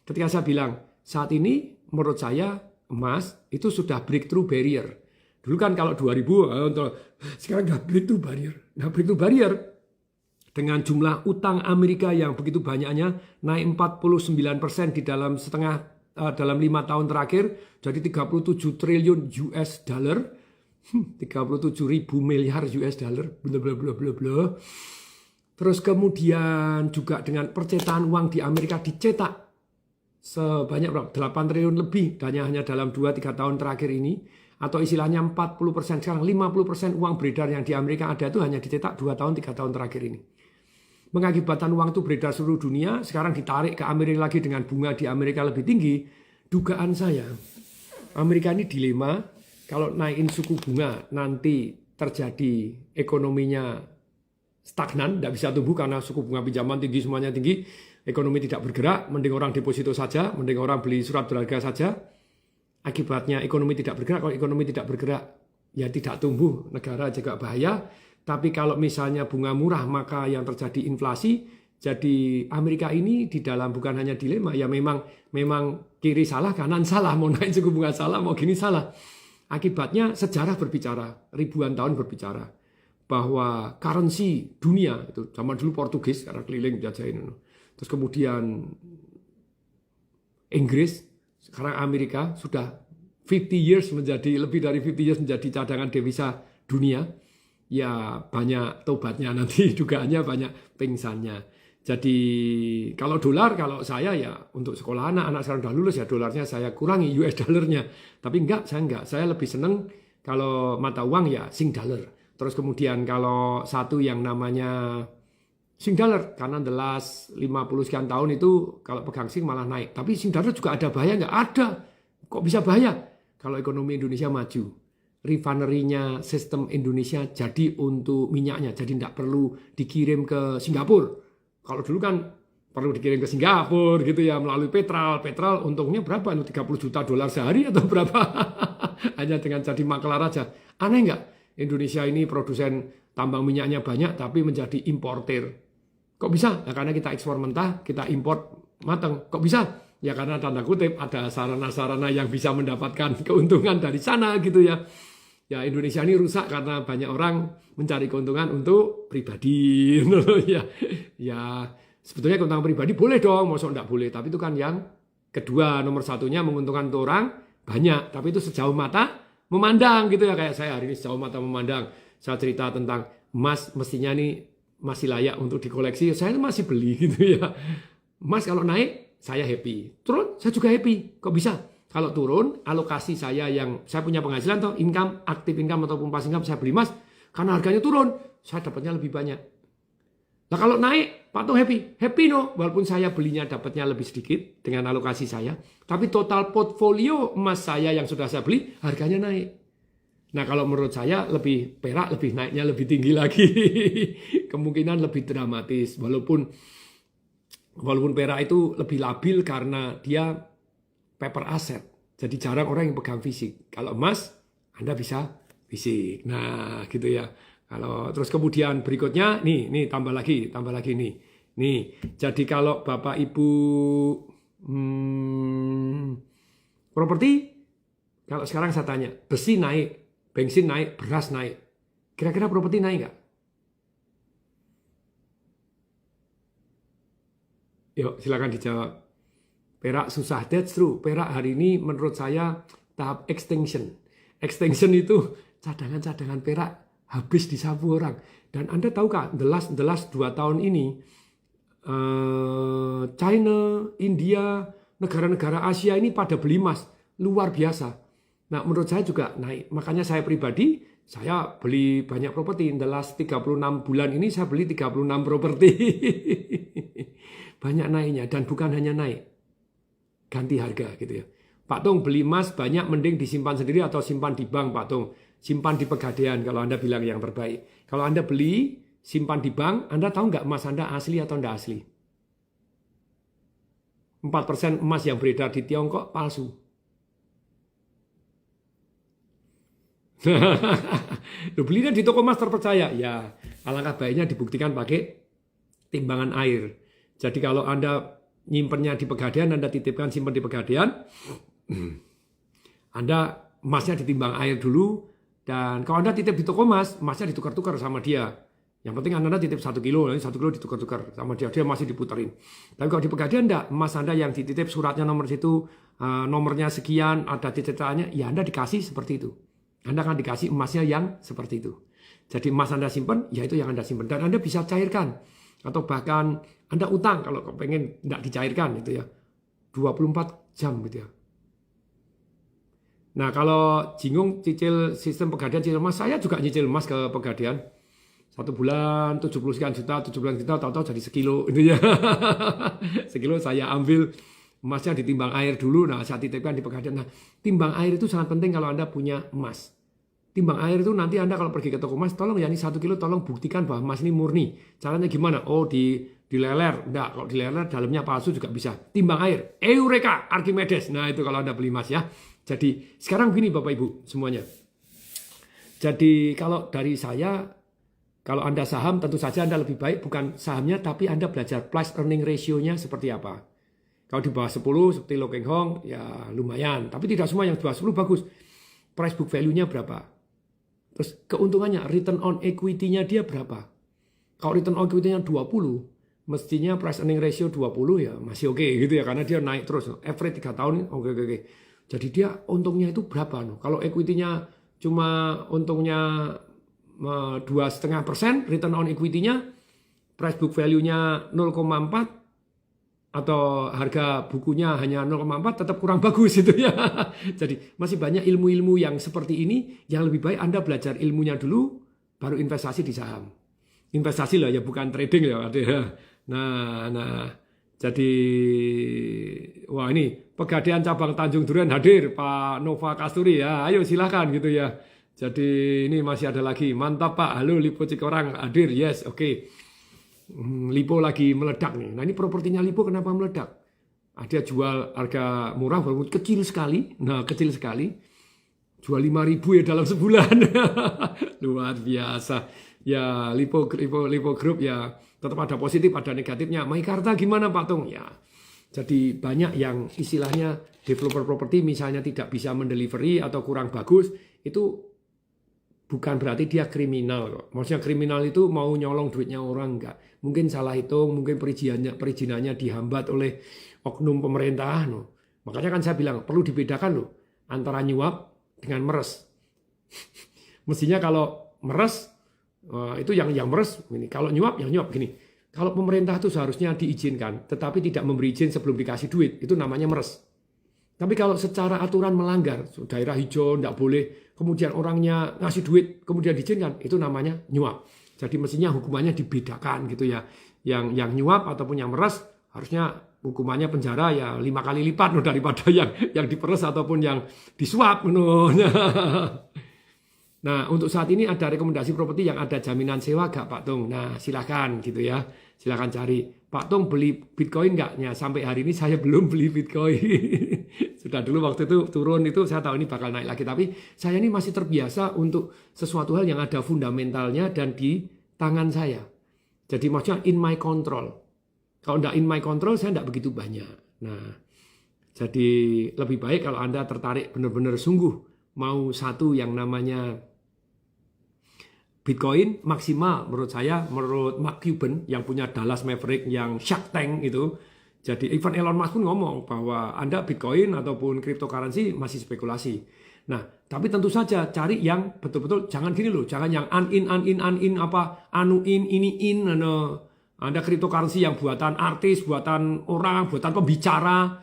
A: Ketika saya bilang, saat ini menurut saya emas itu sudah breakthrough barrier. Dulu kan kalau 2000, sekarang nggak breakthrough barrier. Nah, breakthrough barrier dengan jumlah utang Amerika yang begitu banyaknya, naik 49% di dalam dalam 5 tahun terakhir, jadi 37 triliun US dollar, 37 ribu miliar US dollar, bla bla bla bla bla. Terus kemudian juga dengan percetakan uang di Amerika dicetak sebanyak berapa? 8 triliun lebih hanya dalam 2-3 tahun terakhir ini. Atau istilahnya 40%, sekarang 50% uang beredar yang di Amerika ada itu hanya dicetak 2-3 tahun terakhir ini. Mengakibatkan uang itu beredar seluruh dunia, sekarang ditarik ke Amerika lagi dengan bunga di Amerika lebih tinggi. Dugaan saya, Amerika ini dilema, kalau naikin suku bunga nanti terjadi ekonominya stagnan, tidak bisa tumbuh karena suku bunga pinjaman tinggi, semuanya tinggi, ekonomi tidak bergerak, mending orang deposito saja, mending orang beli surat berharga saja. Akibatnya ekonomi tidak bergerak, kalau ekonomi tidak bergerak, ya tidak tumbuh, negara juga bahaya. Tapi kalau misalnya bunga murah, maka yang terjadi inflasi. Jadi Amerika ini di dalam bukan hanya dilema, ya memang kiri salah, kanan salah, mau naik suku bunga salah, mau gini salah. Akibatnya sejarah berbicara, ribuan tahun berbicara. Bahwa currency dunia itu zaman dulu Portugis karena keliling jajahin, terus kemudian Inggris, sekarang Amerika sudah 50 years menjadi lebih dari 50 years menjadi cadangan devisa dunia. Ya banyak tobatnya nanti, dugaannya banyak pingsannya. Jadi kalau dolar, kalau saya ya untuk sekolah anak sekarang udah lulus ya dolarnya saya kurangi US dollarnya. Tapi saya lebih seneng kalau mata uang ya Sing dollar. Terus kemudian kalau satu yang namanya Sing dollar, karena the last 50 sekian tahun itu kalau pegang Sing malah naik. Tapi Sing dollar juga ada bahaya nggak? Ada. Kok bisa bahaya? Kalau ekonomi Indonesia maju, refinery-nya sistem Indonesia jadi untuk minyaknya, jadi tidak perlu dikirim ke Singapura. Kalau dulu kan perlu dikirim ke Singapura gitu ya melalui Petrol untungnya berapa? 30 juta dolar sehari atau berapa? Hanya dengan jadi maklar aja. Aneh nggak? Indonesia ini produsen tambang minyaknya banyak tapi menjadi importir. Kok bisa? Ya karena kita ekspor mentah, kita import matang. Kok bisa? Ya karena tanda kutip ada sarana-sarana yang bisa mendapatkan keuntungan dari sana gitu ya. Ya Indonesia ini rusak karena banyak orang mencari keuntungan untuk pribadi. Ya sebetulnya keuntungan pribadi boleh dong, maksudnya enggak boleh. Tapi itu kan yang kedua, nomor satunya menguntungkan untuk orang banyak. Tapi itu sejauh mata memandang gitu ya, kayak saya hari ini sejauh mata memandang. Saya cerita tentang emas, mestinya ini masih layak untuk dikoleksi, saya masih beli gitu ya. Mas kalau naik, saya happy. Turun, saya juga happy. Kok bisa? Kalau turun, alokasi saya yang saya punya penghasilan atau income, aktif income ataupun passive income, saya beli emas. Karena harganya turun, saya dapatnya lebih banyak. Nah kalau naik, Pak Tung happy. Happy no, walaupun saya belinya dapatnya lebih sedikit dengan alokasi saya. Tapi total portfolio emas saya yang sudah saya beli, harganya naik. Nah kalau menurut saya lebih perak, lebih naiknya lebih tinggi lagi. Kemungkinan lebih dramatis. Walaupun perak itu lebih labil karena dia paper asset. Jadi jarang orang yang pegang fisik. Kalau emas, Anda bisa fisik. Nah gitu ya. Kalau terus kemudian berikutnya, nih tambah lagi nih. Nih, jadi kalau Bapak Ibu properti, kalau sekarang saya tanya, besi naik, bensin naik, beras naik. Kira-kira properti naik nggak? Yuk, silakan dijawab. Perak susah, that's true. Perak hari ini menurut saya tahap extinction. Extinction itu cadangan-cadangan perak habis disapu orang. Dan Anda tahu kah, the last 2 tahun ini, China, India, negara-negara Asia ini pada beli emas. Luar biasa. Nah menurut saya juga naik. Makanya saya pribadi, saya beli banyak properti. The last 36 bulan ini saya beli 36 properti. Banyak naiknya. Dan bukan hanya naik. Ganti harga gitu ya. Pak Tung beli emas banyak mending disimpan sendiri atau simpan di bank Pak Tung. Simpan di Pegadaian kalau Anda bilang yang terbaik. Kalau Anda beli, simpan di bank, Anda tahu nggak emas Anda asli atau tidak asli? 4% emas yang beredar di Tiongkok palsu. Loh, belinya di toko emas terpercaya. Ya, alangkah baiknya dibuktikan pakai timbangan air. Jadi kalau Anda nyimpennya di Pegadaian, Anda titipkan simpan di Pegadaian, Anda emasnya ditimbang air dulu. Dan kalau Anda titip di toko emas, emasnya ditukar-tukar sama dia. Yang penting Anda titip 1 kilo, 1 kilo ditukar-tukar sama dia masih diputerin. Tapi kalau di Pegadaian enggak, emas Anda yang dititip suratnya nomor situ, nomornya sekian, ada cetakannya, ya Anda dikasih seperti itu. Anda akan dikasih emasnya yang seperti itu. Jadi emas Anda simpan, ya itu yang Anda simpan. Dan Anda bisa cairkan. Atau bahkan Anda utang kalau pengen enggak dicairkan gitu ya. 24 jam gitu ya. Nah kalau Jingung cicil sistem Pegadaian cicil emas, saya juga nyicil emas ke Pegadaian. 1 bulan 70 sekian juta, 70 juta, tahu-tahu jadi sekilo itu ya. Sekilo saya ambil emasnya ditimbang air dulu, nah saya titipkan di Pegadaian. Nah, timbang air itu sangat penting kalau Anda punya emas. Timbang air itu nanti Anda kalau pergi ke toko emas, tolong ya ini 1 kilo tolong buktikan bahwa emas ini murni. Caranya gimana? Oh dileler, enggak, kalau dileler dalamnya palsu juga bisa. Timbang air, Eureka, Archimedes. Nah itu kalau Anda beli emas ya. Jadi sekarang begini Bapak Ibu semuanya. Jadi kalau dari saya, kalau Anda saham tentu saja Anda lebih baik bukan sahamnya tapi Anda belajar price earning ratio-nya seperti apa. Kalau di bawah 10 seperti Lo Keng Hong ya lumayan. Tapi tidak semua yang di bawah 10 bagus. Price book value-nya berapa? Terus keuntungannya, return on equity-nya dia berapa? Kalau return on equity-nya 20, mestinya price earning ratio 20 ya masih oke gitu ya. Karena dia naik terus. Average 3 tahun oke. Jadi dia untungnya itu berapa? Kalau equity-nya cuma untungnya 2,5%, return on equity-nya, price book value-nya 0,4 atau harga bukunya hanya 0,4 tetap kurang bagus itu ya. Jadi masih banyak ilmu-ilmu yang seperti ini yang lebih baik Anda belajar ilmunya dulu baru investasi di saham. Investasi lah ya bukan trading ya. Nah jadi wah ini Pegadaian cabang Tanjung Duren hadir Pak Nova Kasturi ya. Ayo silakan gitu ya. Jadi ini masih ada lagi. Mantap Pak. Halo Lipo Cikarang hadir. Yes, oke. Lipo lagi meledak nih. Nah ini propertinya Lipo kenapa meledak? Dia jual harga murah walaupun kecil sekali. Nah kecil sekali. Jual 5.000 ya dalam sebulan. Luar biasa. Ya Lipo Group ya tetap ada positif ada negatifnya. Meikarta gimana Pak Tung? Ya. Jadi banyak yang istilahnya developer properti misalnya tidak bisa mendelivery atau kurang bagus. Itu bukan berarti dia kriminal kok. Maksudnya kriminal itu mau nyolong duitnya orang enggak. Mungkin salah hitung, mungkin perizinannya dihambat oleh oknum pemerintah. No. Makanya kan saya bilang perlu dibedakan loh antara nyuap dengan meres. Mestinya kalau meres itu yang meres ini. Kalau nyuap yang nyuap gini. Kalau pemerintah itu seharusnya diizinkan, tetapi tidak memberi izin sebelum dikasih duit, itu namanya meres. Tapi kalau secara aturan melanggar, daerah hijau tidak boleh, kemudian orangnya ngasih duit, kemudian diizinkan, itu namanya nyuap. Jadi mestinya hukumannya dibedakan gitu ya. Yang nyuap ataupun yang meres harusnya hukumannya penjara ya 5 kali lipat daripada yang diperes ataupun yang disuap. Nah, untuk saat ini ada rekomendasi properti yang ada jaminan sewa gak Pak Tung? Nah, silakan gitu ya. Silakan cari. Pak Tung beli Bitcoin gak? Ya, sampai hari ini saya belum beli Bitcoin. Sudah dulu waktu itu turun itu saya tahu ini bakal naik lagi. Tapi saya ini masih terbiasa untuk sesuatu hal yang ada fundamentalnya dan di tangan saya. Jadi maksudnya in my control. Kalau enggak in my control saya enggak begitu banyak. Nah, jadi lebih baik kalau Anda tertarik benar-benar sungguh mau satu yang namanya Bitcoin maksimal menurut saya, menurut Mark Cuban yang punya Dallas Maverick yang Shark Tank itu. Jadi even Elon Musk pun ngomong bahwa Anda Bitcoin ataupun cryptocurrency masih spekulasi. Nah, tapi tentu saja cari yang betul-betul jangan gini loh, jangan yang in apa anu ini no. Anda cryptocurrency yang buatan artis, buatan orang, buatan pembicara.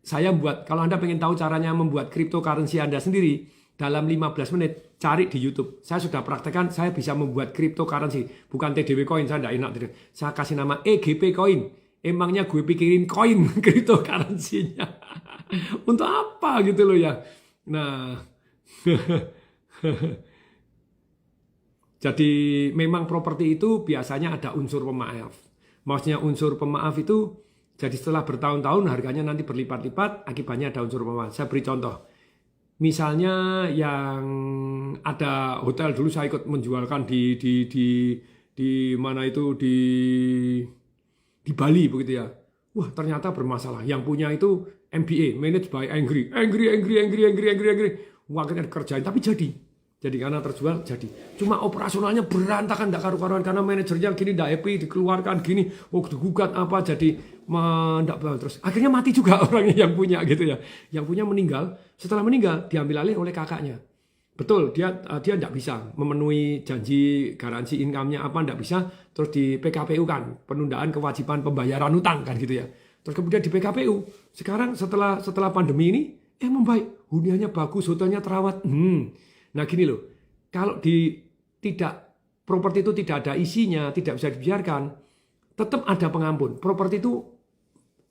A: Saya buat, kalau Anda pengen tahu caranya membuat cryptocurrency Anda sendiri dalam 15 menit, cari di YouTube. Saya sudah praktekkan, saya bisa membuat cryptocurrency, bukan TDW coin, saya tidak enak. Saya kasih nama EGP coin. Emangnya gue pikirin koin cryptocurrency-nya. Untuk apa gitu loh ya. Nah, jadi memang properti itu biasanya ada unsur pemaaf. Maksudnya unsur pemaaf itu, jadi setelah bertahun-tahun harganya nanti berlipat-lipat, akibatnya ada unsur pemaaf. Saya beri contoh. Misalnya yang ada hotel dulu saya ikut menjualkan di mana itu di Bali begitu ya. Wah, ternyata bermasalah. Yang punya itu MBA, managed by angry. Wah, akhirnya dikerjain tapi jadi. Jadi karena terjual jadi. Cuma operasionalnya berantakan enggak karu-karuan karena manajernya gini enggak happy, dikeluarkan gini, digugat apa jadi enggak terus. Akhirnya mati juga orangnya yang punya gitu ya. Yang punya meninggal, setelah meninggal diambil alih oleh kakaknya. Betul, dia enggak bisa memenuhi janji garansi income-nya apa enggak bisa, terus di PKPU kan, penundaan kewajiban pembayaran utang kan gitu ya. Terus kemudian di PKPU, sekarang setelah pandemi ini membaik, huniannya bagus, hotelnya terawat. Nah gini loh, kalau properti itu tidak ada isinya, tidak bisa dibiarkan, tetap ada pengampun. Properti itu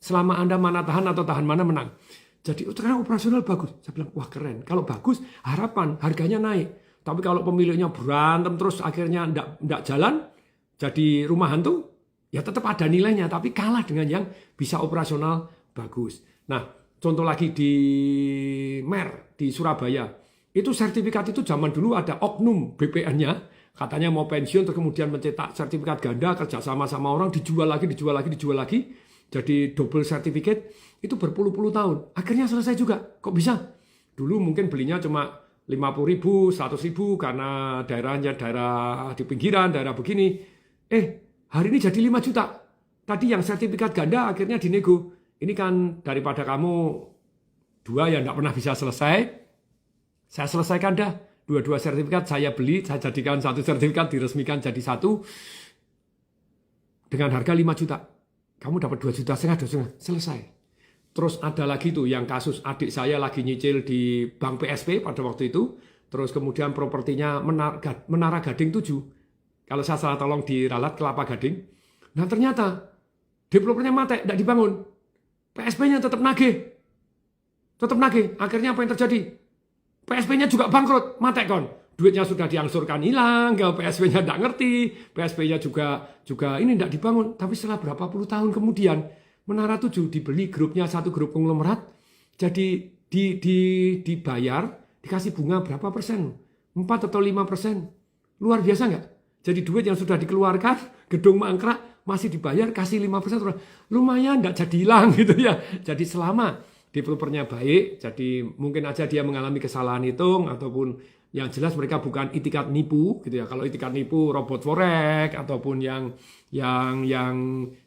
A: selama Anda mana tahan atau tahan mana menang. Jadi sekarang operasional bagus. Saya bilang, wah keren. Kalau bagus, harapan harganya naik. Tapi kalau pemiliknya berantem terus akhirnya enggak jalan, jadi rumah hantu, ya tetap ada nilainya. Tapi kalah dengan yang bisa operasional bagus. Nah, contoh lagi di Mer, di Surabaya. Itu sertifikat itu zaman dulu ada oknum BPN-nya, katanya mau pensiun terus kemudian mencetak sertifikat ganda kerjasama sama orang dijual lagi, jadi double sertifikat itu berpuluh-puluh tahun. Akhirnya selesai juga. Kok bisa? Dulu mungkin belinya cuma 50.000, 100.000 karena daerahnya daerah di pinggiran, daerah begini. Hari ini jadi 5 juta. Tadi yang sertifikat ganda akhirnya dinego. Ini kan daripada kamu 2 yang tidak pernah bisa selesai. Saya selesaikan dah, 2 sertifikat saya beli, saya jadikan 1 sertifikat, diresmikan jadi 1 dengan harga 5 juta. Kamu dapat 2,5 juta, selesai. Terus ada lagi tuh yang kasus adik saya lagi nyicil di Bank PSP pada waktu itu, terus kemudian propertinya Menara Gading 7. Kalau saya salah tolong diralat Kelapa Gading. Nah ternyata developernya mati, tidak dibangun. PSP-nya tetap nagih. Akhirnya apa yang terjadi? PSP-nya juga bangkrut, mati kon. Duitnya sudah diangsurkan hilang, PSP-nya tidak ngerti, PSP-nya juga ini tidak dibangun. Tapi setelah berapa puluh tahun kemudian, Menara 7 dibeli grupnya satu grup konglomerat, jadi dibayar, dikasih bunga berapa persen? 4 atau 5%. Luar biasa nggak? Jadi duit yang sudah dikeluarkan, gedung mangkrak, masih dibayar, kasih 5%. Lumayan, nggak jadi hilang gitu ya. Jadi selama developernya baik, jadi mungkin aja dia mengalami kesalahan hitung ataupun yang jelas mereka bukan itikat nipu gitu ya. Kalau itikat nipu robot forex ataupun yang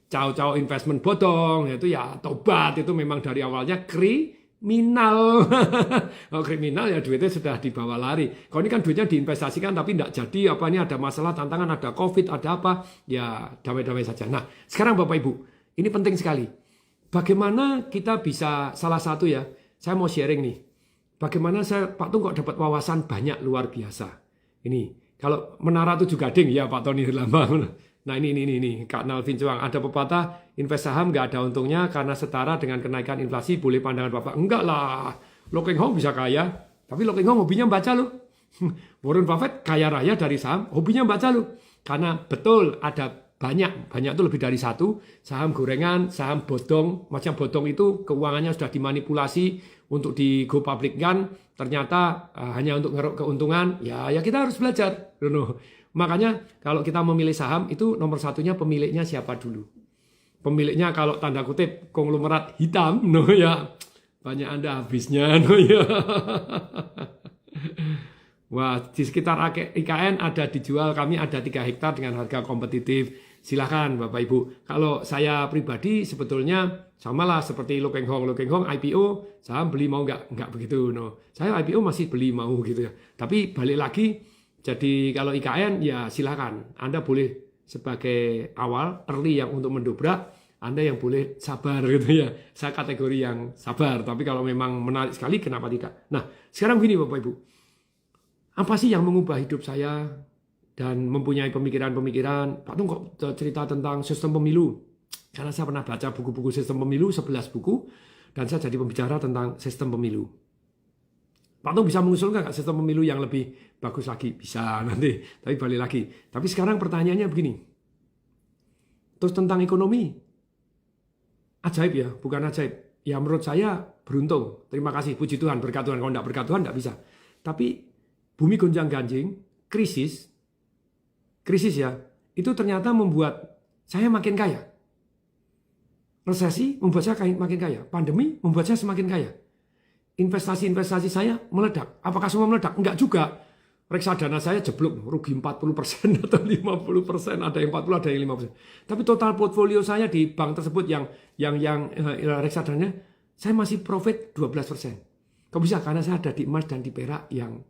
A: caw-caw investment bodong itu ya tobat, itu memang dari awalnya kriminal. Kalau kriminal ya duitnya sudah dibawa lari. Kalau ini kan duitnya diinvestasikan tapi tidak jadi, apa ini ada masalah, tantangan, ada COVID, ada apa, ya damai-damai saja. Nah, sekarang Bapak Ibu, ini penting sekali. Bagaimana kita bisa, salah satu ya, saya mau sharing nih. Bagaimana Pak Tung kok dapat wawasan banyak luar biasa. Ini, kalau Menara Tujuh Gading, ya Pak Tony Lambang. Nah ini Kak Nalvin Cuang, ada pepatah invest saham nggak ada untungnya karena setara dengan kenaikan inflasi. Boleh pandangan Bapak? Enggak lah, Lo Keng Hong bisa kaya, tapi Lo Keng Hong hobinya baca loh. Warren Buffett kaya raya dari saham, hobinya baca loh. Karena betul ada banyak itu lebih dari satu, saham gorengan, saham bodong, macam bodong itu keuangannya sudah dimanipulasi untuk di go public kan, ternyata hanya untuk ngeruk keuntungan, ya kita harus belajar. Makanya kalau kita memilih saham itu nomor satunya pemiliknya siapa dulu. Pemiliknya kalau tanda kutip konglomerat hitam, ya banyak Anda habisnya, ya. Wah, di sekitar IKN ada dijual, kami ada 3 hektar dengan harga kompetitif. Silahkan Bapak Ibu. Kalau saya pribadi sebetulnya samalah seperti Lo Keng Hong IPO, saham beli mau nggak begitu. Saya IPO masih beli mau gitu ya. Tapi balik lagi. Jadi kalau IKN ya silakan, Anda boleh sebagai awal early yang untuk mendobrak, Anda yang boleh sabar gitu ya. Saya kategori yang sabar, tapi kalau memang menarik sekali kenapa tidak? Nah, sekarang begini Bapak Ibu. Apa sih yang mengubah hidup saya dan mempunyai pemikiran-pemikiran? Pak Tung kok cerita tentang sistem pemilu? Karena saya pernah baca buku-buku sistem pemilu, 11 buku, dan saya jadi pembicara tentang sistem pemilu. Pak Tung bisa mengusulkan nggak sistem pemilu yang lebih bagus lagi? Bisa nanti, tapi balik lagi. Tapi sekarang pertanyaannya begini. Terus tentang ekonomi. Ajaib ya, bukan ajaib. Ya menurut saya beruntung. Terima kasih, puji Tuhan, berkat Tuhan. Kalau nggak berkat Tuhan nggak bisa. Tapi bumi gonjang-ganjing, krisis ya, itu ternyata membuat saya makin kaya. Resesi membuat saya makin kaya. Pandemi membuat saya semakin kaya. Investasi saya meledak. Apakah semua meledak? Enggak juga. Reksadana saya jeblok, rugi 40% atau 50%, ada yang 40, ada yang 50%. Tapi total portfolio saya di bank tersebut yang reksadananya, saya masih profit 12%. Kok bisa? Karena saya ada di emas dan di perak yang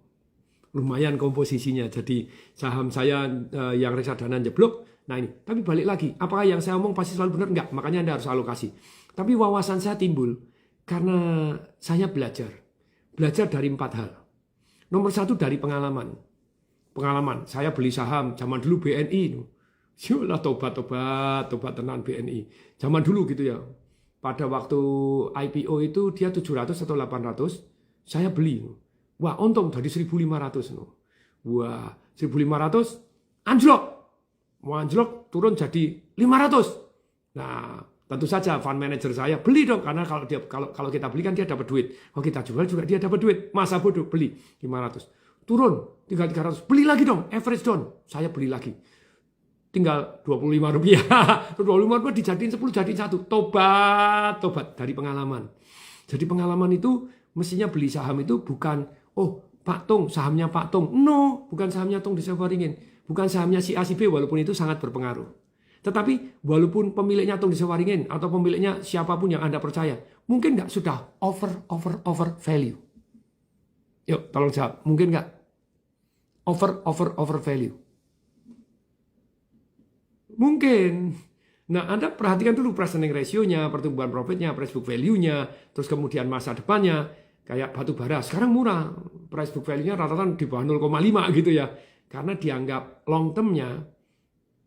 A: lumayan komposisinya. Jadi saham saya yang reksadana jeblok. Nah ini, tapi balik lagi, apakah yang saya omong pasti selalu benar? Enggak, makanya Anda harus alokasi. Tapi wawasan saya timbul karena saya belajar dari 4 hal. Nomor 1 dari pengalaman. Saya beli saham zaman dulu BNI. Yolah tobat tenan BNI. Zaman dulu gitu ya. Pada waktu IPO itu dia 700 atau 800, saya beli. Wah, untung dari 1.500. Wah, 1.500 anjlok. Anjlok turun jadi 500. Nah, tentu saja fund manager saya beli dong, karena kalau kita beli kan dia dapat duit. Kalau kita jual juga dia dapat duit. Masa bodoh, beli 500. Turun tinggal 300. Beli lagi dong, average down. Saya beli lagi. Tinggal Rp25. 25 dijadiin 10 jadiin 1. Tobat dari pengalaman. Jadi pengalaman itu mestinya beli saham itu bukan Pak Tung, sahamnya Pak Tung. No, bukan sahamnya Tung Desawaringin. Bukan sahamnya si A si B, walaupun itu sangat berpengaruh. Tetapi walaupun pemiliknya Tung Desawaringin atau pemiliknya siapapun yang Anda percaya, mungkin nggak sudah over value? Yuk, tolong jawab. Mungkin nggak? Over value? Mungkin. Nah, Anda perhatikan dulu price earning ratio-nya, pertumbuhan profitnya, price book value-nya, terus kemudian masa depannya. Kayak batu bara, sekarang murah. Price book value-nya rata-rata di bawah 0,5 gitu ya. Karena dianggap long term-nya.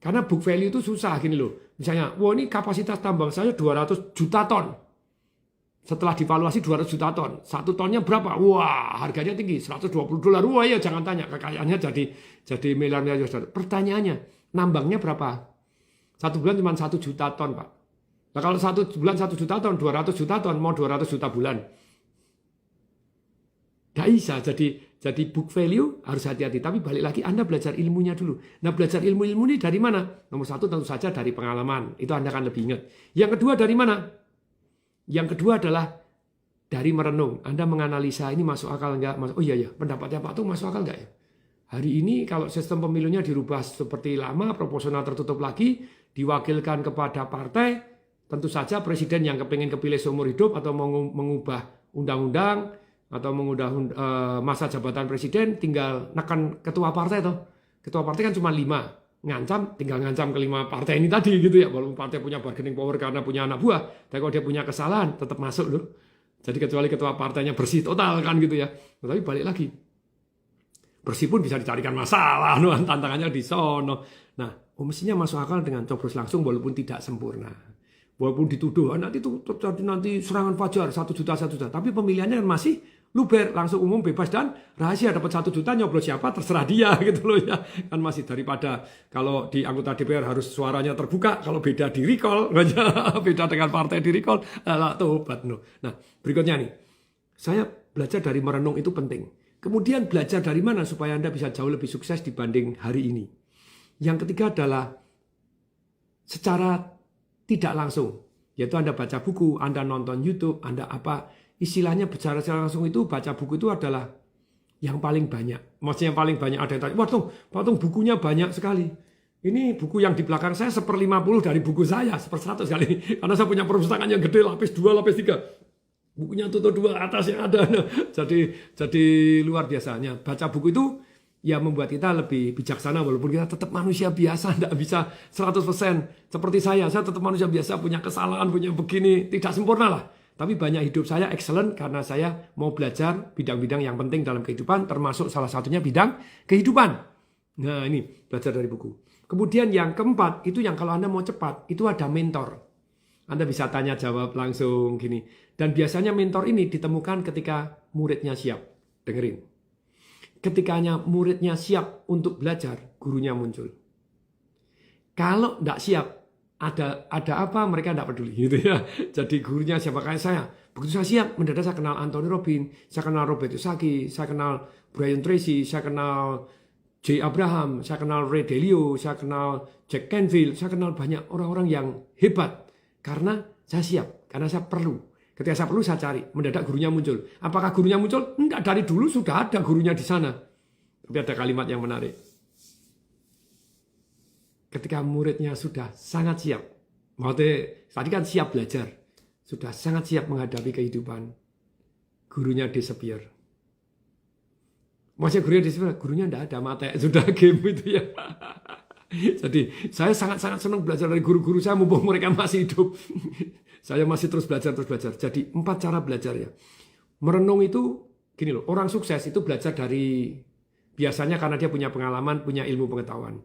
A: Karena book value itu susah gini loh. Misalnya, ini kapasitas tambang saya 200 juta ton. Setelah divaluasi 200 juta ton. 1 tonnya berapa? Wah, harganya tinggi, $120. Wah ya jangan tanya, kekayaannya jadi miliar-miliar US dollar. Pertanyaannya, nambangnya berapa? 1 bulan cuma 1 juta ton, Pak. Nah kalau 1 bulan 1 juta ton, 200 juta ton, mau 200 juta bulan. Gak bisa, jadi book value harus hati-hati. Tapi balik lagi Anda belajar ilmunya dulu. Nah belajar ilmu ini dari mana? Nomor 1 tentu saja dari pengalaman. Itu Anda akan lebih ingat. Yang kedua dari mana? Yang kedua adalah dari merenung. Anda menganalisa ini masuk akal enggak? Oh iya ya, pendapatnya Pak Tung masuk akal enggak ya? Hari ini kalau sistem pemilunya dirubah seperti lama, proporsional tertutup lagi, diwakilkan kepada partai, tentu saja presiden yang kepingin kepilih seumur hidup atau mengubah undang-undang atau mengubah masa jabatan presiden, tinggal nekan ketua partai toh. Ketua partai kan cuma 5, ngancam tinggal ngancam ke 5 partai ini tadi gitu ya. Walaupun partai punya bargaining power karena punya anak buah, tapi kalau dia punya kesalahan tetap masuk loh. Jadi kecuali ketua partainya bersih total kan gitu ya. Tapi balik lagi, bersih pun bisa dicarikan masalah, no, tantangannya di sono. Nah, mestinya masuk akal dengan coblos langsung walaupun tidak sempurna. Walaupun dituduh nanti itu terjadi nanti serangan fajar 1 juta, tapi pemilihannya kan masih luber, langsung umum, bebas dan rahasia. Dapat 1 juta nyoblos siapa terserah dia gitu loh ya. Kan masih daripada kalau di anggota DPR harus suaranya terbuka, kalau beda di recall, beda dengan partai di recall, tobat no. Nah, berikutnya nih. Saya belajar dari merenung itu penting. Kemudian belajar dari mana supaya Anda bisa jauh lebih sukses dibanding hari ini. Yang ketiga adalah secara tidak langsung, yaitu Anda baca buku, Anda nonton YouTube, Anda apa. Istilahnya bicara secara langsung itu, baca buku itu adalah yang paling banyak. Maksudnya yang paling banyak. Ada yang tanya, Pak Tung bukunya banyak sekali. Ini buku yang di belakang saya 1/50 dari buku saya, 1/100 kali. Karena saya punya perpustakaan yang gede, lapis 2, lapis 3. Bukunya tutup 2 atas yang ada. Jadi luar biasanya. Baca buku itu ya membuat kita lebih bijaksana walaupun kita tetap manusia biasa, tidak bisa 100%. Seperti saya tetap manusia biasa, punya kesalahan, punya begini, tidak sempurna lah. Tapi banyak hidup saya excellent karena saya mau belajar bidang-bidang yang penting dalam kehidupan, termasuk salah satunya bidang kehidupan. Nah ini belajar dari buku. Kemudian yang keempat, itu yang kalau Anda mau cepat, itu ada mentor. Anda bisa tanya jawab langsung gini. Dan biasanya mentor ini ditemukan ketika muridnya siap. Dengerin. Ketikanya muridnya siap untuk belajar, gurunya muncul. Kalau tidak siap, ada apa mereka tidak peduli gitu ya. Jadi gurunya siapa kayak saya. Begitu saya siap, mendadak saya kenal Anthony Robbins, saya kenal Robert Kiyosaki, saya kenal Brian Tracy, saya kenal Jay Abraham, saya kenal Ray Dalio, saya kenal Jack Canfield, saya kenal banyak orang-orang yang hebat. Karena saya siap, karena saya perlu. Ketika saya perlu saya cari, mendadak gurunya muncul. Apakah gurunya muncul? Enggak, dari dulu sudah ada gurunya di sana. Tapi ada kalimat yang menarik. Ketika muridnya sudah sangat siap, maksudnya tadi kan siap belajar, sudah sangat siap menghadapi kehidupan, gurunya disappear. Maksudnya gurunya disappear, gurunya tidak ada, mati sudah game itu ya. Jadi saya sangat-sangat senang belajar dari guru-guru saya mumpung mereka masih hidup. Saya masih terus belajar. Jadi 4 cara belajar ya. Merenung itu gini loh, orang sukses itu belajar dari biasanya karena dia punya pengalaman, punya ilmu pengetahuan.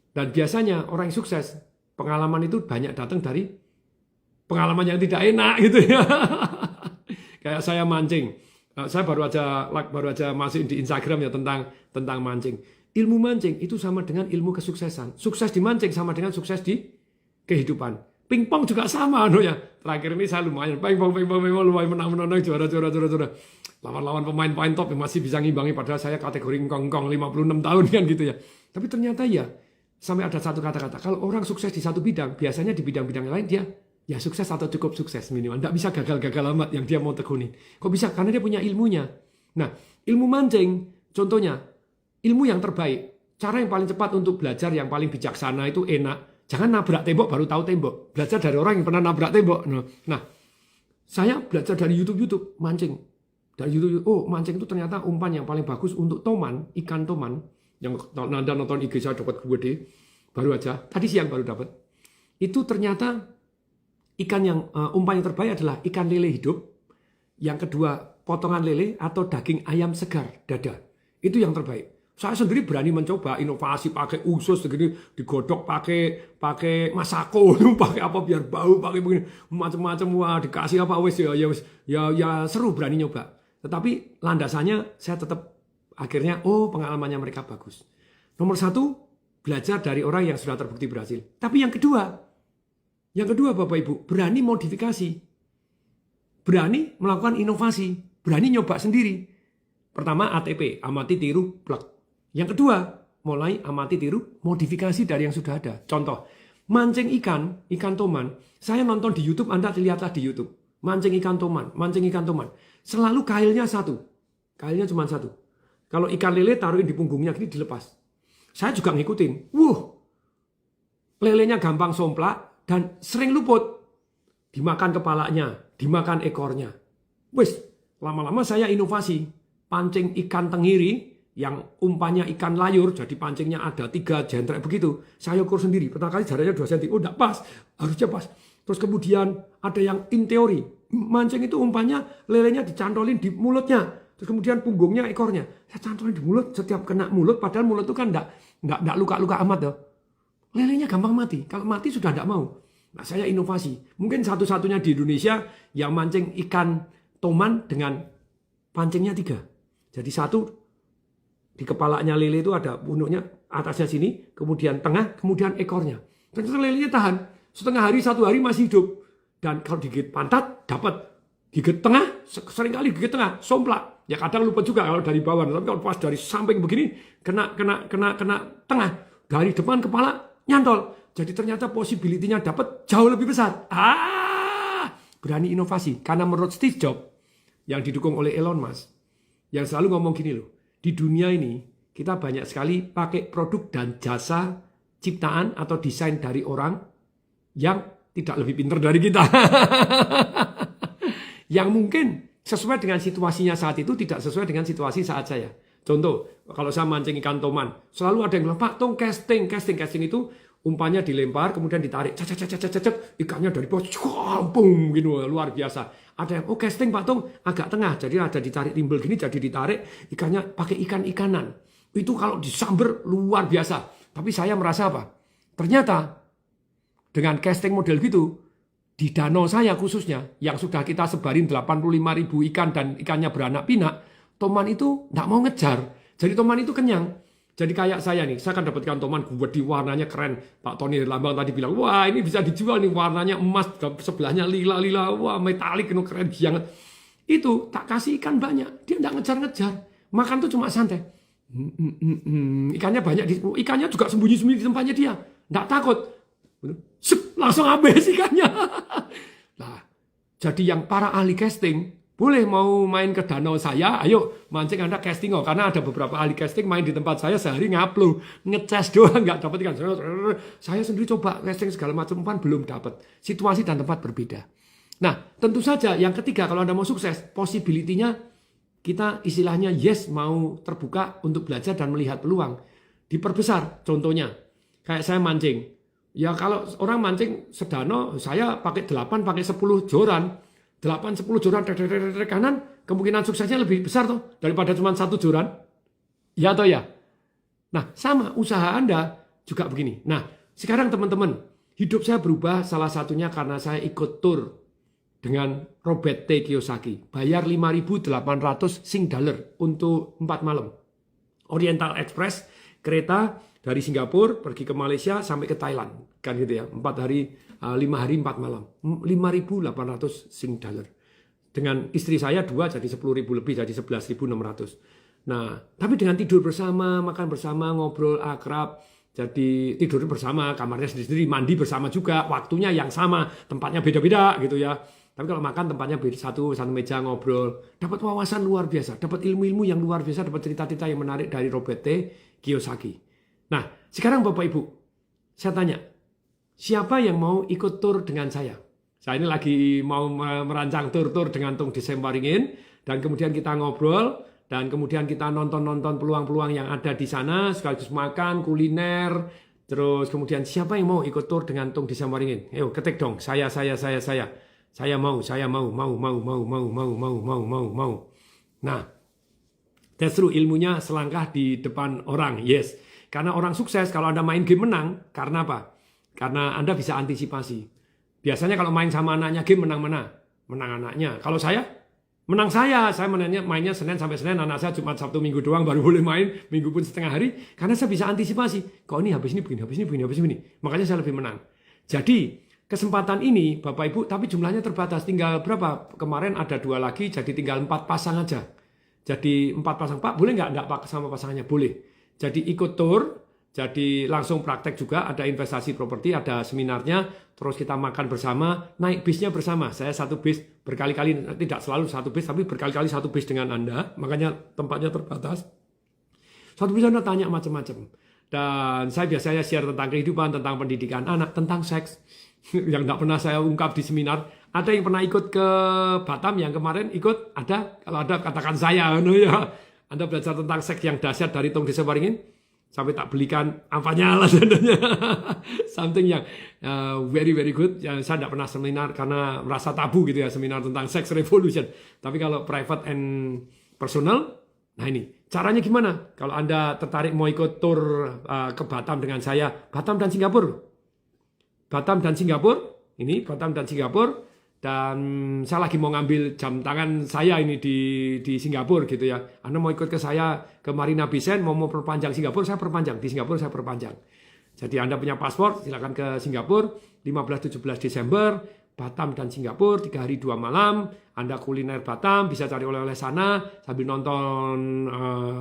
A: Dan biasanya orang yang sukses, pengalaman itu banyak datang dari pengalaman yang tidak enak gitu ya. Kayak saya mancing. Saya baru aja masuk di Instagram ya tentang mancing. Ilmu mancing itu sama dengan ilmu kesuksesan. Sukses di mancing sama dengan sukses di kehidupan. Pingpong juga sama ya. Terakhir ini saya lumayan pingpong lumayan menang juara. Lawan-lawan pemain top yang masih bisa ngimbangi padahal saya kategori ngkong 56 tahun kan gitu ya. Tapi ternyata ya sampai ada satu kata-kata, kalau orang sukses di satu bidang, biasanya di bidang-bidang lain dia ya sukses atau cukup sukses minimal. Tidak bisa gagal-gagal amat yang dia mau tekunin. Kok bisa? Karena dia punya ilmunya. Nah, ilmu mancing, contohnya, ilmu yang terbaik. Cara yang paling cepat untuk belajar, yang paling bijaksana itu enak. Jangan nabrak tembok baru tahu tembok. Belajar dari orang yang pernah nabrak tembok. Nah, saya belajar dari YouTube mancing. Dari YouTube, mancing itu ternyata umpan yang paling bagus untuk toman, ikan toman. Yang Anda nonton IG saya dapat gede, baru aja, tadi siang baru dapat. Itu ternyata ikan yang umpan yang terbaik adalah ikan lele hidup. Yang kedua, potongan lele atau daging ayam segar, dada. Itu yang terbaik. Saya sendiri berani mencoba inovasi pakai usus begini, digodok pakai masako, pakai apa biar bau, pakai begini macam-macam, wah dikasih apa wes ya seru berani nyoba. Tetapi landasannya saya tetap akhirnya pengalamannya mereka bagus. Nomor 1, belajar dari orang yang sudah terbukti berhasil. Tapi yang kedua Bapak Ibu, berani modifikasi. Berani melakukan inovasi, berani nyoba sendiri. Pertama ATP, amati tiru plug. Yang kedua, mulai amati tiru modifikasi dari yang sudah ada. Contoh, mancing ikan toman. Saya nonton di YouTube, Anda lihatlah di YouTube. Mancing ikan toman. Selalu kailnya satu. Kailnya cuma satu. Kalau ikan lele taruhin di punggungnya gini dilepas. Saya juga ngikutin. Lelenya gampang somplak dan sering luput. Dimakan kepalanya, dimakan ekornya. Wes, Lama-lama saya inovasi, pancing ikan tenggiri yang umpannya ikan layur, jadi pancingnya ada 3 jentrek begitu. Saya ukur sendiri, pertama kali jaraknya 2 cm, oh enggak pas, harusnya pas. Terus kemudian ada yang in teori, mancing itu umpannya lelenya dicantolin di mulutnya, terus kemudian punggungnya, ekornya. Saya cantolin di mulut, setiap kena mulut, padahal mulut itu kan enggak luka-luka amat ya. Lelenya gampang mati, kalau mati sudah enggak mau. Nah saya inovasi, mungkin satu-satunya di Indonesia yang mancing ikan toman dengan pancingnya 3. Jadi 1 di kepalanya lele itu ada punuknya, atasnya sini, kemudian tengah, kemudian ekornya. Ternyata lelenya tahan. Setengah hari, 1 hari masih hidup. Dan kalau digigit pantat, dapat. Gigit tengah, seringkali gigit tengah, somplak. Ya kadang lupa juga kalau dari bawah. Tapi kalau pas dari samping begini, kena tengah. Dari depan kepala, nyantol. Jadi ternyata possibility-nya dapat jauh lebih besar. Berani inovasi. Karena menurut Steve Jobs, yang didukung oleh Elon Musk, yang selalu ngomong gini loh, di dunia ini kita banyak sekali pakai produk dan jasa ciptaan atau desain dari orang yang tidak lebih pintar dari kita. Yang mungkin sesuai dengan situasinya saat itu tidak sesuai dengan situasi saat saya. Contoh, kalau saya mancing ikan toman, selalu ada yang bilang, Pak Tong casting itu umpannya dilempar, kemudian ditarik, ikannya dari bawah, campung, gitu, luar biasa. Ada yang, casting Pak Tong agak tengah, jadi ada ditarik timbul gini, jadi ditarik, ikannya pakai ikan-ikanan. Itu kalau disamber luar biasa. Tapi saya merasa apa? Ternyata dengan casting model gitu, di danau saya khususnya, yang sudah kita sebarin 85.000 ikan dan ikannya beranak pinak, toman itu nggak mau ngejar. Jadi toman itu kenyang. Jadi kayak saya nih, saya akan dapatkan toman gede, warnanya keren. Pak Tony Lambang tadi bilang, wah ini bisa dijual nih, warnanya emas, sebelahnya lila-lila, wah metalik, keren banget. Itu tak kasih ikan banyak, dia nggak ngejar-ngejar. Makan tuh cuma santai. Ikannya banyak, ikannya juga sembunyi-sembunyi di tempatnya dia. Nggak takut. Langsung habis ikannya. Nah, jadi yang para ahli casting, boleh mau main ke danau saya, ayo mancing Anda casting karena ada beberapa ahli casting main di tempat saya sehari ngaplu, ngecas doang nggak dapat ikan. Saya sendiri coba casting segala macam umpan belum dapat. Situasi dan tempat berbeda. Nah, tentu saja yang ketiga kalau Anda mau sukses, possibility-nya kita istilahnya yes mau terbuka untuk belajar dan melihat peluang. Diperbesar contohnya. Kayak saya mancing. Ya kalau orang mancing sedano, saya pakai 8, pakai 10 joran. 8-10 joran kanan, kemungkinan suksesnya lebih besar tuh daripada cuma 1 joran. Ya atau ya? Nah, sama usaha Anda juga begini. Nah, sekarang teman-teman, hidup saya berubah salah satunya karena saya ikut tour dengan Robert T. Kiyosaki. Bayar 5.800 $, untuk 4 malam. Oriental Express, kereta dari Singapura pergi ke Malaysia sampai ke Thailand. Kan gitu ya, 4 hari, 5 hari 4 malam, 5.800 $. Dengan istri saya 2 jadi 10.000 lebih, jadi 11.600. Nah, tapi dengan tidur bersama, makan bersama, ngobrol akrab, jadi tidur bersama, kamarnya sendiri-sendiri, mandi bersama juga, waktunya yang sama, tempatnya beda-beda gitu ya. Tapi kalau makan tempatnya beda, satu meja ngobrol, dapat wawasan luar biasa, dapat ilmu-ilmu yang luar biasa, dapat cerita-cerita yang menarik dari Robert T. Kiyosaki. Nah, sekarang Bapak Ibu, saya tanya, siapa yang mau ikut tur dengan saya? Saya ini lagi mau merancang tur-tur dengan Tung Desem Waringin, dan kemudian kita ngobrol, dan kemudian kita nonton-nonton peluang-peluang yang ada di sana, sekaligus makan, kuliner, terus kemudian siapa yang mau ikut tur dengan Tung Desem Waringin? Ayo ketik dong, saya. Saya mau. Nah, justru ilmunya selangkah di depan orang, yes. Karena orang sukses, kalau Anda main game menang, karena apa? Karena Anda bisa antisipasi. Biasanya kalau main sama anaknya game menang mana? Menang anaknya. Kalau saya, menang saya mainnya Senin sampai Senin, anak saya Jumat, Sabtu, Minggu doang baru boleh main, Minggu pun setengah hari, karena saya bisa antisipasi. Kok ini habis ini begini. Makanya saya lebih menang. Jadi, kesempatan ini Bapak Ibu, tapi jumlahnya terbatas, tinggal berapa? Kemarin ada 2 lagi, jadi tinggal 4 pasang aja. Jadi 4 pasang, Pak boleh nggak Pak sama pasangannya? Boleh. Jadi ikut tour, jadi langsung praktek juga, ada investasi properti, ada seminarnya, terus kita makan bersama, naik bisnya bersama. Saya satu bis berkali-kali, tidak selalu satu bis, tapi berkali-kali satu bis dengan Anda, makanya tempatnya terbatas. Satu bis Anda tanya macam-macam. Dan saya biasanya share tentang kehidupan, tentang pendidikan anak, tentang seks, yang tidak pernah saya ungkap di seminar. Ada yang pernah ikut ke Batam yang kemarin ikut? Ada? Kalau ada katakan saya. Ya. Anda belajar tentang seks yang dahsyat dari Tung Desa Waringin? Sampai tak belikan apanya lah sebenarnya. Something yang very very good. Yang saya tidak pernah seminar karena merasa tabu gitu ya, seminar tentang sex revolution. Tapi kalau private and personal, nah ini caranya gimana? Kalau Anda tertarik mau ikut tour ke Batam dengan saya, Batam dan Singapura. Batam dan Singapura, ini Batam dan Singapura. Dan saya lagi mau ngambil jam tangan saya ini di Singapura gitu ya. Anda mau ikut ke saya ke Marina Bay Sands, mau perpanjang Singapura, saya perpanjang. Di Singapura saya perpanjang. Jadi Anda punya paspor, silakan ke Singapura, 15-17 Desember, Batam dan Singapura, 3 hari 2 malam. Anda kuliner Batam, bisa cari oleh-oleh sana, sambil nonton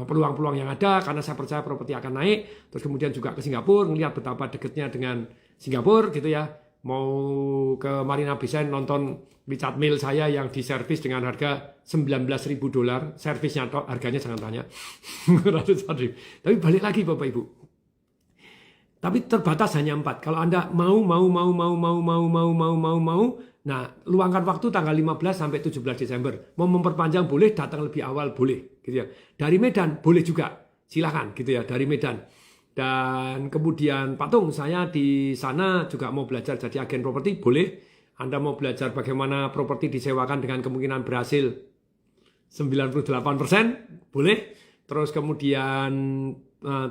A: peluang-peluang yang ada, karena saya percaya properti akan naik. Terus kemudian juga ke Singapura, ngelihat betapa dekatnya dengan Singapura gitu ya. Mau ke Marina Bay Sands nonton Richard Mille saya yang diservis dengan harga $19.000. Servisnya harganya jangan tanya. Tapi balik lagi Bapak Ibu. Tapi terbatas hanya 4. Kalau Anda mau, nah luangkan waktu tanggal 15 sampai 17 Desember. Mau memperpanjang boleh, datang lebih awal boleh, gitu ya. Dari Medan boleh juga, silakan, gitu ya, dari Medan. Dan kemudian Pak Tung, saya di sana juga mau belajar jadi agen properti, boleh. Anda mau belajar bagaimana properti disewakan dengan kemungkinan berhasil 98%, boleh. Terus kemudian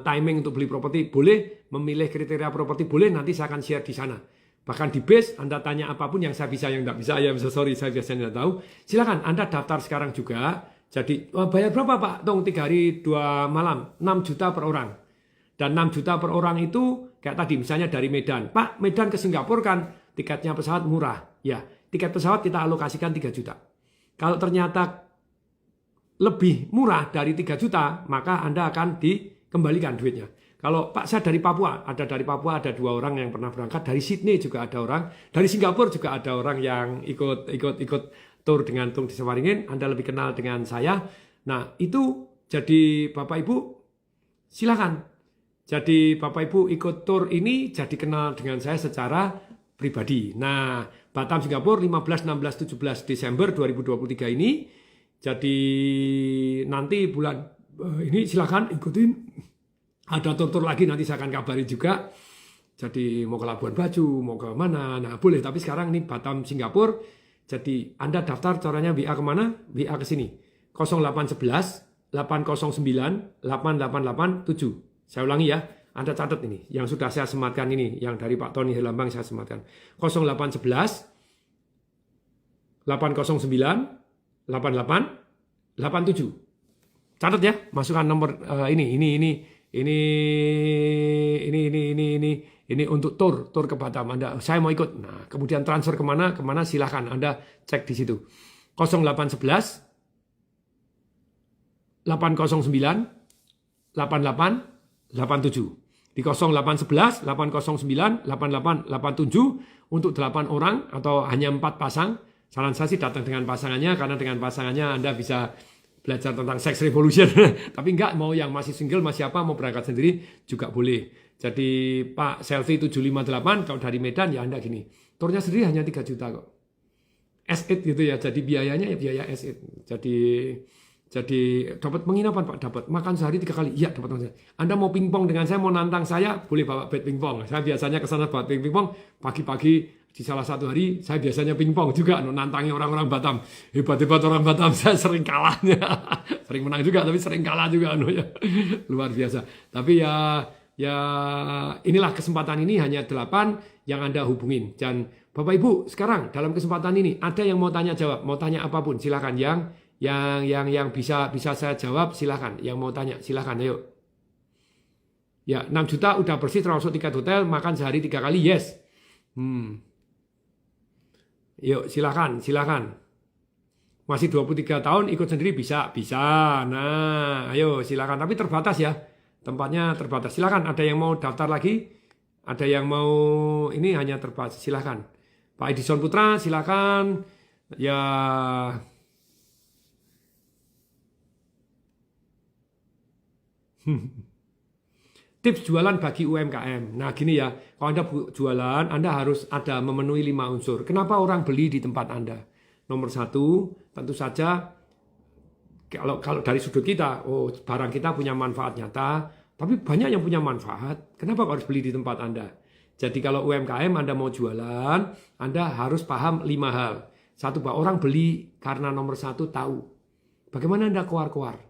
A: timing untuk beli properti, boleh. Memilih kriteria properti, boleh. Nanti saya akan share di sana. Bahkan di base, Anda tanya apapun yang saya bisa, yang tidak bisa, ya sorry, saya biasanya tidak tahu. Silakan, Anda daftar sekarang juga. Jadi, bayar berapa Pak Tung? 3 hari 2 malam, 6 juta per orang. Dan 6 juta per orang itu kayak tadi misalnya dari Medan. Pak, Medan ke Singapura kan tiketnya pesawat murah. Ya, tiket pesawat kita alokasikan 3 juta. Kalau ternyata lebih murah dari 3 juta, maka Anda akan dikembalikan duitnya. Kalau Pak saya dari Papua, ada 2 orang yang pernah berangkat, dari Sydney juga ada orang, dari Singapura juga ada orang yang ikut tour dengan Tung Desa Waringin. Anda lebih kenal dengan saya. Nah, itu jadi Bapak Ibu silakan. Jadi Bapak Ibu ikut tour ini jadi kenal dengan saya secara pribadi. Nah, Batam Singapura 15, 16, 17 Desember 2023 ini. Jadi nanti bulan ini silakan ikutin. Ada tour-tour lagi nanti saya akan kabari juga. Jadi mau ke Labuan Bajo, mau ke mana, nah boleh. Tapi sekarang ini Batam Singapura. Jadi Anda daftar caranya WA kemana? WA ke sini. 0811 809 8887. Saya ulangi ya, Anda catat ini, yang sudah saya sematkan ini, yang dari Pak Tony Helambang saya sematkan. 0811 809 88 87. Catat ya, masukkan nomor ini untuk tour ke Batam. Saya mau ikut. Nah, kemudian transfer kemana silahkan Anda cek di situ. 0811 809 88 87. Di 0811 809 8887 untuk 8 orang atau hanya 4 pasang. Saran saya sih datang dengan pasangannya, karena dengan pasangannya Anda bisa belajar tentang sex revolution. Tapi enggak, mau yang masih single, masih apa, mau berangkat sendiri juga boleh. Jadi Pak Selfie 758 kalau dari Medan ya Anda gini. Turnya sendiri hanya 3 juta kok. S8 gitu ya. Jadi biayanya ya biaya S8. Jadi dapat penginapan Pak, dapat makan sehari 3 kali. Iya, dapat makan. Anda mau pingpong dengan saya, mau nantang saya, boleh bawa bat pingpong. Saya biasanya ke sana bawa pingpong pagi-pagi di salah satu hari. Saya biasanya pingpong juga, nantangi orang-orang Batam. Hebat-hebat orang Batam, saya sering kalahnya. Sering menang juga, tapi sering kalah juga. Ya. Luar biasa. Tapi ya inilah kesempatan ini hanya 8 yang Anda hubungin. Dan Bapak Ibu, sekarang dalam kesempatan ini ada yang mau tanya jawab, mau tanya apapun, silakan yang bisa saya jawab silakan. Yang mau tanya silakan, ayo. Ya, 6 juta udah bersih termasuk tiket hotel, makan sehari 3 kali, yes. Yuk, silakan. Masih 23 tahun ikut sendiri bisa. Nah, ayo silakan. Tapi terbatas ya. Tempatnya terbatas. Silakan, ada yang mau daftar lagi? Ada yang mau ini hanya terbatas. Silakan. Pak Edison Putra, silakan. Ya. tips jualan bagi UMKM. Nah gini ya, kalau Anda jualan, Anda harus ada memenuhi 5 unsur. Kenapa orang beli di tempat Anda? Nomor 1, tentu saja kalau dari sudut kita, barang kita punya manfaat nyata, tapi banyak yang punya manfaat. Kenapa harus beli di tempat Anda? Jadi kalau UMKM Anda mau jualan, Anda harus paham 5 hal. Satu, bahwa orang beli karena nomor 1 tahu. Bagaimana Anda keluar-keluar?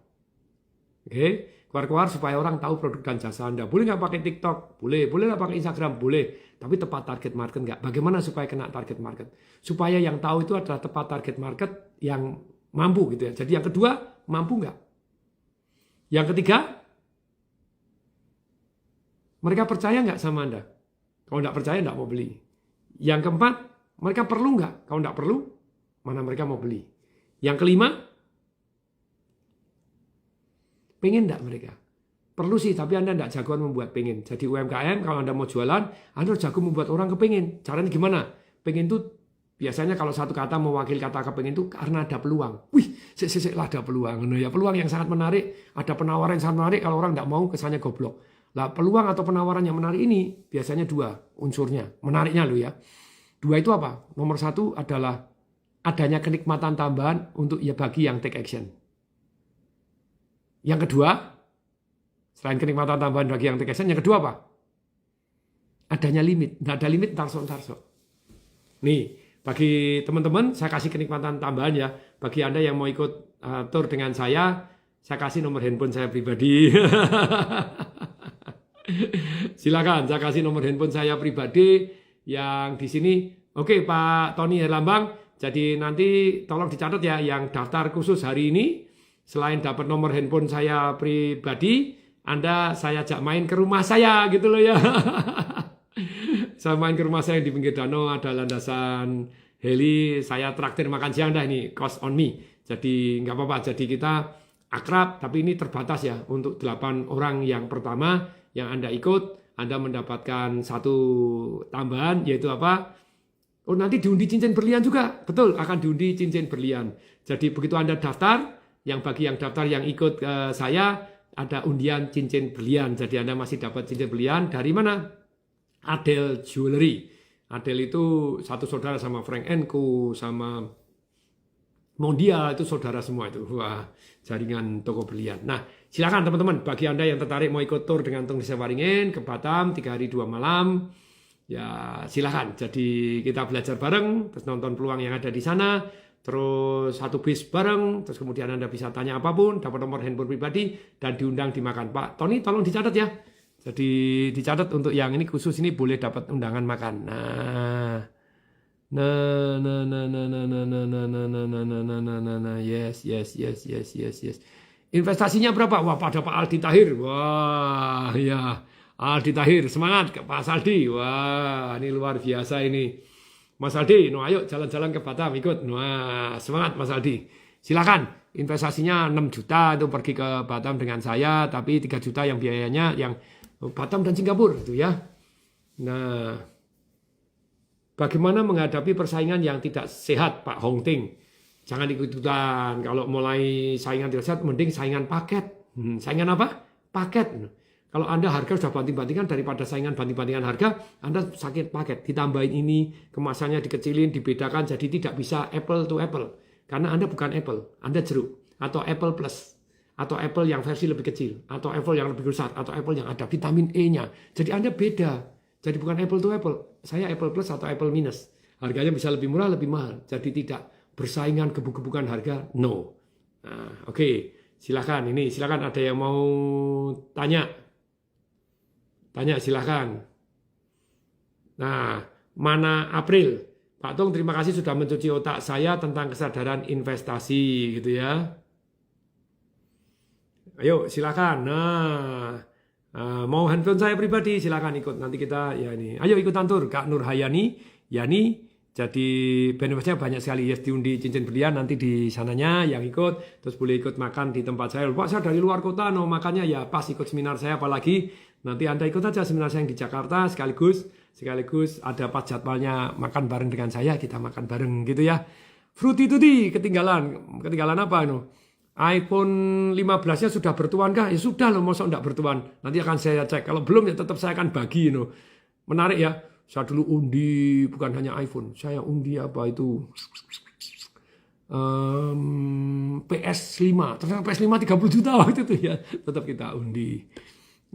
A: Oke, keluar-keluar supaya orang tahu produk dan jasa Anda. Boleh nggak pakai TikTok? Boleh. Boleh nggak pakai Instagram? Boleh. Tapi tepat target market nggak? Bagaimana supaya kena target market? Supaya yang tahu itu adalah tepat target market yang mampu gitu ya. Jadi yang kedua, mampu nggak? Yang ketiga, mereka percaya nggak sama Anda? Kalau nggak percaya, nggak mau beli. Yang keempat, mereka perlu nggak? Kalau nggak perlu, mana mereka mau beli? Yang kelima, pengen nggak mereka? Perlu sih, tapi Anda nggak jagoan membuat pengen. Jadi UMKM, kalau Anda mau jualan, Anda harus jago membuat orang kepengen. Caranya gimana? Pengen itu biasanya kalau satu kata mewakili kata kepengen itu karena ada peluang. Wih, lah ada peluang. Nah, ya peluang yang sangat menarik, ada penawaran yang sangat menarik. Kalau orang nggak mau, kesannya goblok. Lah peluang atau penawaran yang menarik ini biasanya 2 unsurnya. Menariknya loh ya. 2 itu apa? Nomor 1 adalah adanya kenikmatan tambahan untuk ya bagi yang take action. Yang kedua, selain kenikmatan tambahan bagi yang take action, yang kedua apa? Adanya limit. Nggak ada limit, tarso. Nih, bagi teman-teman, saya kasih kenikmatan tambahan ya. Bagi Anda yang mau ikut tour dengan saya kasih nomor handphone saya pribadi. Silakan, saya kasih nomor handphone saya pribadi yang di sini. Oke, Pak Tony Herlambang. Jadi nanti tolong dicatat ya, yang daftar khusus hari ini, selain dapat nomor handphone saya pribadi, saya ajak main ke rumah saya gitu loh ya. Saya main ke rumah saya di pinggir danau, ada landasan heli, saya traktir makan siang dah, ini cost on me. Jadi nggak apa-apa, jadi kita akrab, tapi ini terbatas ya untuk 8 orang yang pertama yang Anda ikut, Anda mendapatkan 1 tambahan, yaitu apa? Oh nanti diundi cincin berlian juga, betul, akan diundi cincin berlian. Jadi begitu Anda daftar, bagi yang daftar yang ikut saya, ada undian cincin berlian. Jadi Anda masih dapat cincin berlian dari mana? Adele Jewelry. Adele itu satu saudara sama Frank Co, sama Mondial, itu saudara semua itu. Wah, jaringan toko berlian. Nah, silakan teman-teman, bagi Anda yang tertarik mau ikut tour dengan Tung Desa Waringin ke Batam 3 hari 2 malam, ya silakan. Jadi kita belajar bareng, terus nonton peluang yang ada di sana, terus 1 bis bareng, terus kemudian Anda bisa tanya apapun, dapat nomor handphone pribadi, dan diundang dimakan. Pak Tony, tolong dicatat ya. Jadi dicatat untuk yang ini khusus ini boleh dapat undangan makan. Yes. Investasinya berapa? Wah, pada Pak Aldi Tahir. Wah, ya. Aldi Tahir, semangat ke Pak Saldi. Wah, ini luar biasa ini. Mas Aldi, ayo jalan-jalan ke Batam ikut. Wah, semangat Mas Aldi. Silakan. Investasinya 6 juta itu pergi ke Batam dengan saya, tapi 3 juta yang biayanya yang Batam dan Singapura itu ya. Nah, bagaimana menghadapi persaingan yang tidak sehat, Pak Hong Ting? Jangan ikut-ikutan. Kalau mulai saingan tidak sehat, mending saingan paket. Saingan apa? Paket. Kalau Anda harga sudah banting-bantingan, daripada saingan banting-bantingan harga, Anda sakit paket. Ditambahin ini, kemasannya dikecilin, dibedakan, jadi tidak bisa apple to apple. Karena Anda bukan apple, Anda jeruk. Atau apple plus. Atau apple yang versi lebih kecil. Atau apple yang lebih besar. Atau apple yang ada vitamin E-nya. Jadi Anda beda. Jadi bukan apple to apple. Saya apple plus atau apple minus. Harganya bisa lebih murah, lebih mahal. Jadi tidak bersaingan gebuk-gebukan harga. No. Nah, oke. Silakan. Ini silakan ada yang mau tanya. Tanya silakan. Nah, mana April? Pak Tung, terima kasih sudah mencuci otak saya tentang kesadaran investasi gitu ya. Ayo silakan. Mau handphone saya pribadi silakan ikut. Nanti kita ya ini. Ayo ikutan tur Kak Nur Hayani, Yani. Jadi benefitnya banyak sekali. Yes, diundi cincin berlian nanti di sananya yang ikut. Terus boleh ikut makan di tempat saya. Pak saya dari luar kota, no makannya ya pas ikut seminar saya apalagi. Nanti Anda ikut aja seminar saya yang di Jakarta sekaligus ada pas jadwalnya makan bareng dengan saya, kita makan bareng gitu ya. Fruity Tutti ketinggalan apa no? iPhone 15-nya sudah bertuan kah? Ya sudah loh, masa enggak bertuan. Nanti akan saya cek. Kalau belum ya tetap saya akan bagi. Menarik ya. Saya dulu undi bukan hanya iPhone. Saya undi apa itu? PS5. Ternyata PS5 30 juta waktu itu ya. Tetap kita undi.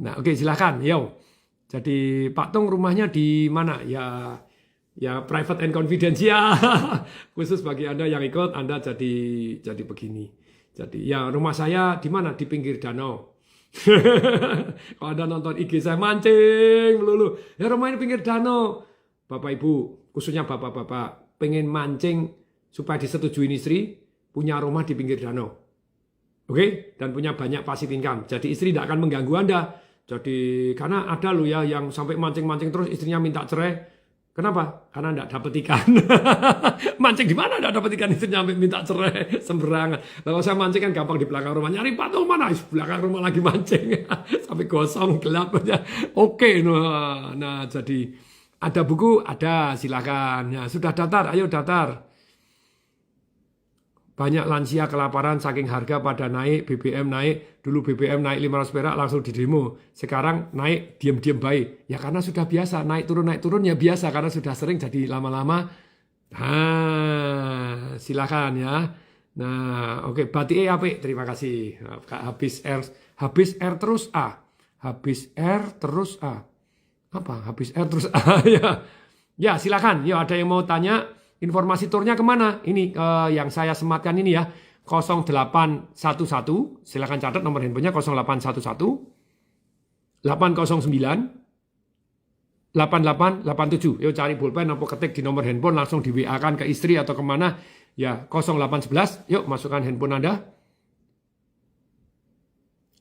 A: Nah oke silahkan. Yo. Jadi Pak Tung rumahnya di mana? Ya private and confidential. Khusus bagi Anda yang ikut, Anda jadi begini. Jadi ya rumah saya di mana? Di pinggir danau. Kalau Anda nonton IG saya mancing melulu. Ya rumah ini pinggir danau. Bapak Ibu, khususnya bapak-bapak, pengen mancing supaya disetujui istri, punya rumah di pinggir danau. Oke? Dan punya banyak passive income. Jadi istri tidak akan mengganggu Anda. Jadi karena ada loh ya yang sampai mancing-mancing terus istrinya minta cerai. Kenapa? Karena enggak dapat ikan. Mancing di mana enggak dapat ikan, itu nyampe minta cerai sembarangan. Kalau saya mancing kan gampang di belakang rumah. Nyari Pak Tung mana? Di belakang rumah lagi mancing. Sampai gosong gelap aja. Oke, nah jadi ada buku, ada silakan. Ya, sudah daftar, ayo daftar. Banyak lansia kelaparan saking harga pada naik, BBM naik. Dulu BBM naik 500 perak langsung di demo. Sekarang naik diam-diam baik. Ya karena sudah biasa, naik turun ya biasa. Karena sudah sering jadi lama-lama. Nah, silakan ya. Nah, oke. Batik apik, terima kasih. Habis R terus A. Habis R terus A. Apa? Habis R terus A ya. Ya, silakan. Ya, ada yang mau tanya? Informasi turnya kemana? Ini yang saya sematkan ini ya. 0811. Silakan catat nomor handphonenya 0811 809 8887. Yuk cari pulpen atau ketik di nomor handphone langsung di WA kan ke istri atau kemana. Ya 0811. Yuk masukkan handphone Anda.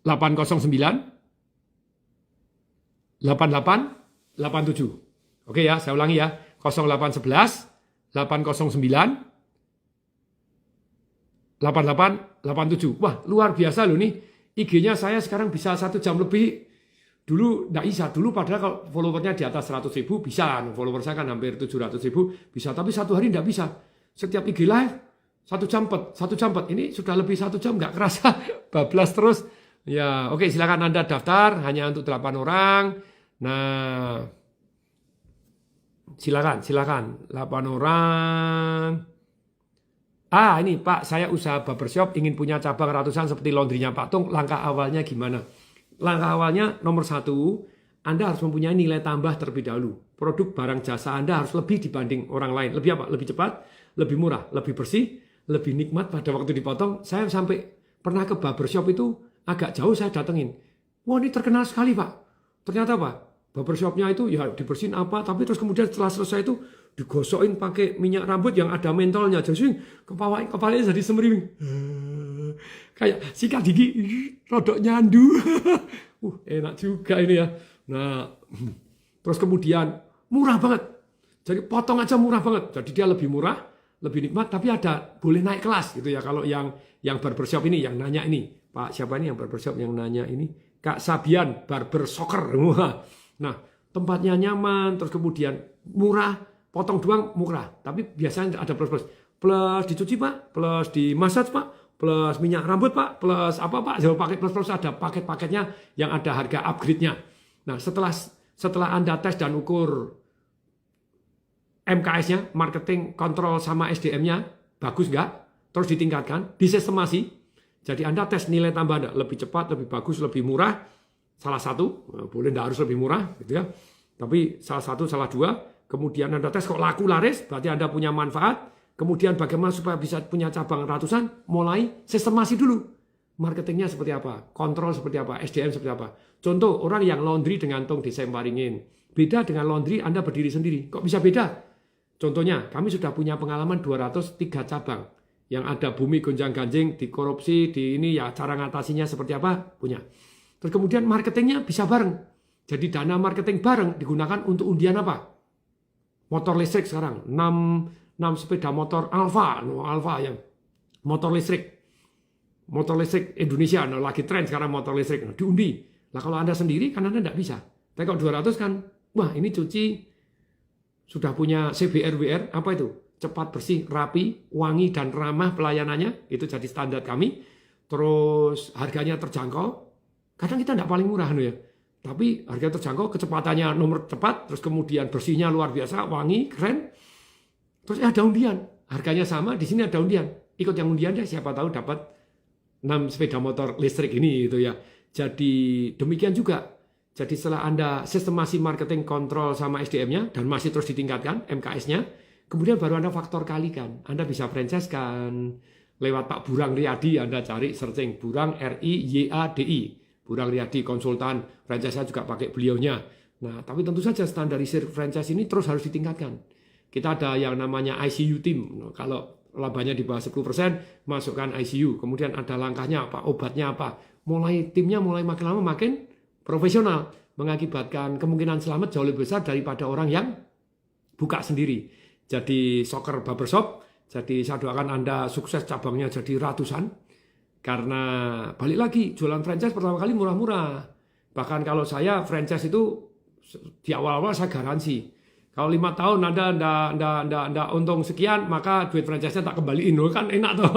A: 809 8887. Oke ya, saya ulangi ya. 0811 809 8887. Wah, luar biasa loh nih. IG-nya saya sekarang bisa 1 jam lebih. Dulu enggak bisa. Dulu padahal kalau followernya di atas 100.000 bisa. Follower saya kan hampir 700.000 bisa. Tapi satu hari enggak bisa. Setiap IG live 1 jam 4. 1 jam 4. Ini sudah lebih 1 jam enggak kerasa. Bablas terus. Ya, oke silakan Anda daftar. Hanya untuk 8 orang. Nah, silakan 8 orang. Ini Pak, saya usaha barbershop ingin punya cabang ratusan seperti laundrynya Pak Tung. Langkah awalnya gimana? Langkah awalnya nomor 1, Anda harus mempunyai nilai tambah terlebih dahulu. Produk barang jasa Anda harus lebih dibanding orang lain. Lebih apa? Lebih cepat, lebih murah, lebih bersih, lebih nikmat pada waktu dipotong. Saya sampai pernah ke barbershop itu agak jauh saya datengin. Wah ini terkenal sekali Pak. Ternyata Pak, barbershopnya itu ya dibersihin apa, tapi terus kemudian setelah selesai itu digosokin pakai minyak rambut yang ada mentolnya. Jadi kepalanya jadi semeriwing. Kayak sikat gigi, rodok nyandu. Enak juga ini ya. Nah, terus kemudian murah banget. Jadi potong aja murah banget. Jadi dia lebih murah, lebih nikmat, tapi ada boleh naik kelas gitu ya. Kalau yang barbershop ini, yang nanya ini, Pak siapa ini yang barbershop yang nanya ini? Kak Sabian, barber soccer. Nah, tempatnya nyaman, terus kemudian murah, potong doang murah. Tapi biasanya ada plus-plus. Plus dicuci Pak, plus di massage Pak, plus minyak rambut Pak, plus apa Pak, jangan pakai plus ada paket-paketnya yang ada harga upgrade-nya. Nah setelah Anda tes dan ukur MKS-nya, marketing, kontrol sama SDM-nya, bagus nggak? Terus ditingkatkan, disistemasi. Jadi Anda tes nilai tambah Anda, lebih cepat, lebih bagus, lebih murah. Salah satu, boleh nggak harus lebih murah, gitu ya. Tapi salah satu, salah dua, kemudian Anda tes kok laku laris, berarti Anda punya manfaat. Kemudian bagaimana supaya bisa punya cabang ratusan, mulai sistemasi dulu. Marketingnya seperti apa, kontrol seperti apa, SDM seperti apa. Contoh, orang yang laundry dengan tong disemparingin. Beda dengan laundry Anda berdiri sendiri. Kok bisa beda? Contohnya, kami sudah punya pengalaman 203 cabang. Yang ada bumi gonjang-ganjing, dikorupsi, di ini ya cara ngatasinya seperti apa, punya. Terus kemudian marketingnya bisa bareng. Jadi dana marketing bareng digunakan untuk undian apa? Motor listrik sekarang, 6 sepeda motor Alfa yang motor listrik Indonesia lagi tren sekarang motor listrik diundi. Lah kalau Anda sendiri kan Anda tidak bisa. Tapi kalau 200 kan, wah ini cuci sudah punya CBR apa itu? Cepat, bersih, rapi, wangi dan ramah pelayanannya, itu jadi standar kami. terus harganya terjangkau. Kadang kita tidak paling murah ya, tapi harga terjangkau, kecepatannya nomor cepat, terus kemudian bersihnya luar biasa, wangi, keren. Terus ada undian, harganya sama, di sini ada undian. Ikut yang undian deh, siapa tahu dapat 6 sepeda motor listrik ini gitu ya. Jadi demikian juga. Jadi setelah Anda sistemasi marketing, kontrol sama SDM-nya dan masih terus ditingkatkan MKS-nya, kemudian baru Anda faktor kalikan. Anda bisa franchise kan lewat Pak Burang Riyadi, Anda cari searching Burang RIYADI. Burang Riyadi konsultan, franchise saya juga pakai beliaunya. Nah, tapi tentu saja standarisir franchise ini terus harus ditingkatkan. Kita ada yang namanya ICU team. Nah, kalau labanya di bawah 10%, masukkan ICU. Kemudian ada langkahnya apa, obatnya apa. Timnya mulai makin lama makin profesional. Mengakibatkan kemungkinan selamat jauh lebih besar daripada orang yang buka sendiri. Jadi soccer barbershop, jadi saya doakan Anda sukses cabangnya jadi ratusan. Karena balik lagi, jualan franchise pertama kali murah-murah. Bahkan kalau saya franchise itu di awal-awal saya garansi. Kalau 5 tahun Anda untung sekian, maka duit franchise-nya tak kembaliin. Kan enak tuh.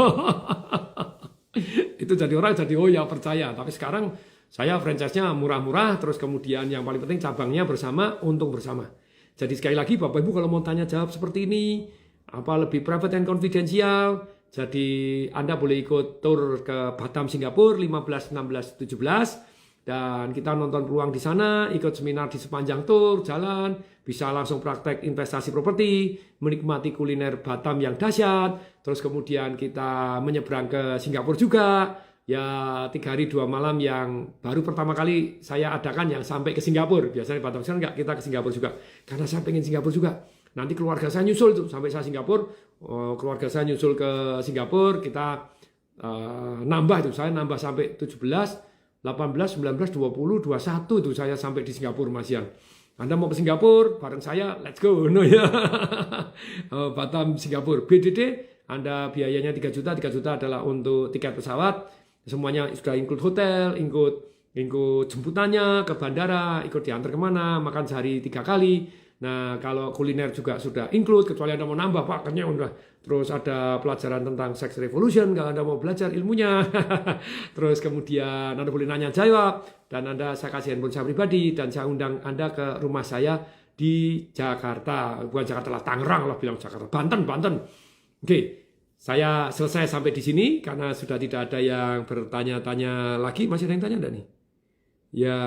A: Itu jadi orang jadi oh ya percaya. Tapi sekarang saya franchise-nya murah-murah, terus kemudian yang paling penting cabangnya bersama, untung bersama. Jadi sekali lagi Bapak Ibu kalau mau tanya jawab seperti ini, apa lebih private and confidential, jadi Anda boleh ikut tur ke Batam, Singapura 15, 16, 17 dan kita nonton peluang di sana, ikut seminar di sepanjang tur, jalan, bisa langsung praktek investasi properti, menikmati kuliner Batam yang dahsyat, terus kemudian kita menyeberang ke Singapura juga, ya 3 hari 2 malam yang baru pertama kali saya adakan yang sampai ke Singapura. Biasanya Batam sekarang enggak, kita ke Singapura juga, karena saya pengen Singapura juga. Nanti keluarga saya nyusul tuh sampai saya Singapura, keluarga saya nyusul ke Singapura, kita nambah itu, saya nambah sampai 17, 18, 19, 20, 21 itu saya sampai di Singapura Mas Yan. Anda mau ke Singapura bareng saya, let's go, no ya. Batam Singapura, BDD, Anda biayanya 3 juta adalah untuk tiket pesawat, semuanya sudah include hotel, include jemputannya ke bandara, ikut diantar kemana, makan sehari 3 kali. Nah, kalau kuliner juga sudah include, kecuali Anda mau nambah, Pak, kenyang udah. Terus ada pelajaran tentang sex revolution, kalau Anda mau belajar ilmunya. Terus kemudian Anda boleh nanya jawab, dan saya kasih handphone saya pribadi, dan saya undang Anda ke rumah saya di Jakarta. Bukan Jakarta lah, Tangerang lah bilang Jakarta. Banten. Oke, saya selesai sampai di sini, karena sudah tidak ada yang bertanya-tanya lagi. Masih ada yang tanya enggak nih? Ya...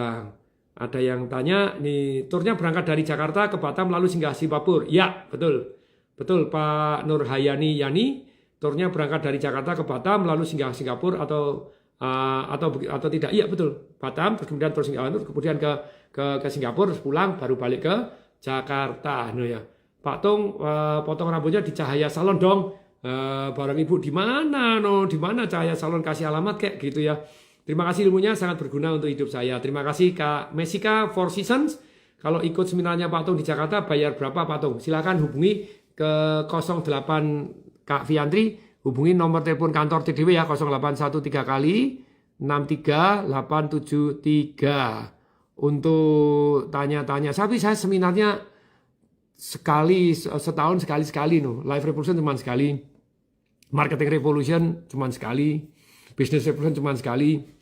A: Ada yang tanya, nih turnya berangkat dari Jakarta ke Batam lalu singgah Singapura. Ya, betul. Betul Pak Nurhayani Yani, turnya berangkat dari Jakarta ke Batam lalu singgah Singapura atau tidak. Iya, betul. Batam terus kemudian ke Singapura terus pulang baru balik ke Jakarta. No ya. Pak Tung potong rambutnya di Cahaya Salon dong. Barang Ibu di mana? Di mana Cahaya Salon, kasih alamat kayak gitu ya. Terima kasih ilmunya sangat berguna untuk hidup saya. Terima kasih Kak Mesika Four Seasons. Kalau ikut seminarnya Pak Tung di Jakarta bayar berapa Pak Tung? Silakan hubungi ke 08 Kak Fiantri. Hubungi nomor telepon kantor TDW ya 0813 kali 63873 untuk tanya-tanya. Tapi saya seminarnya setahun sekali no. Life Revolution cuma sekali. Marketing Revolution cuma sekali. Business Revolution cuma sekali.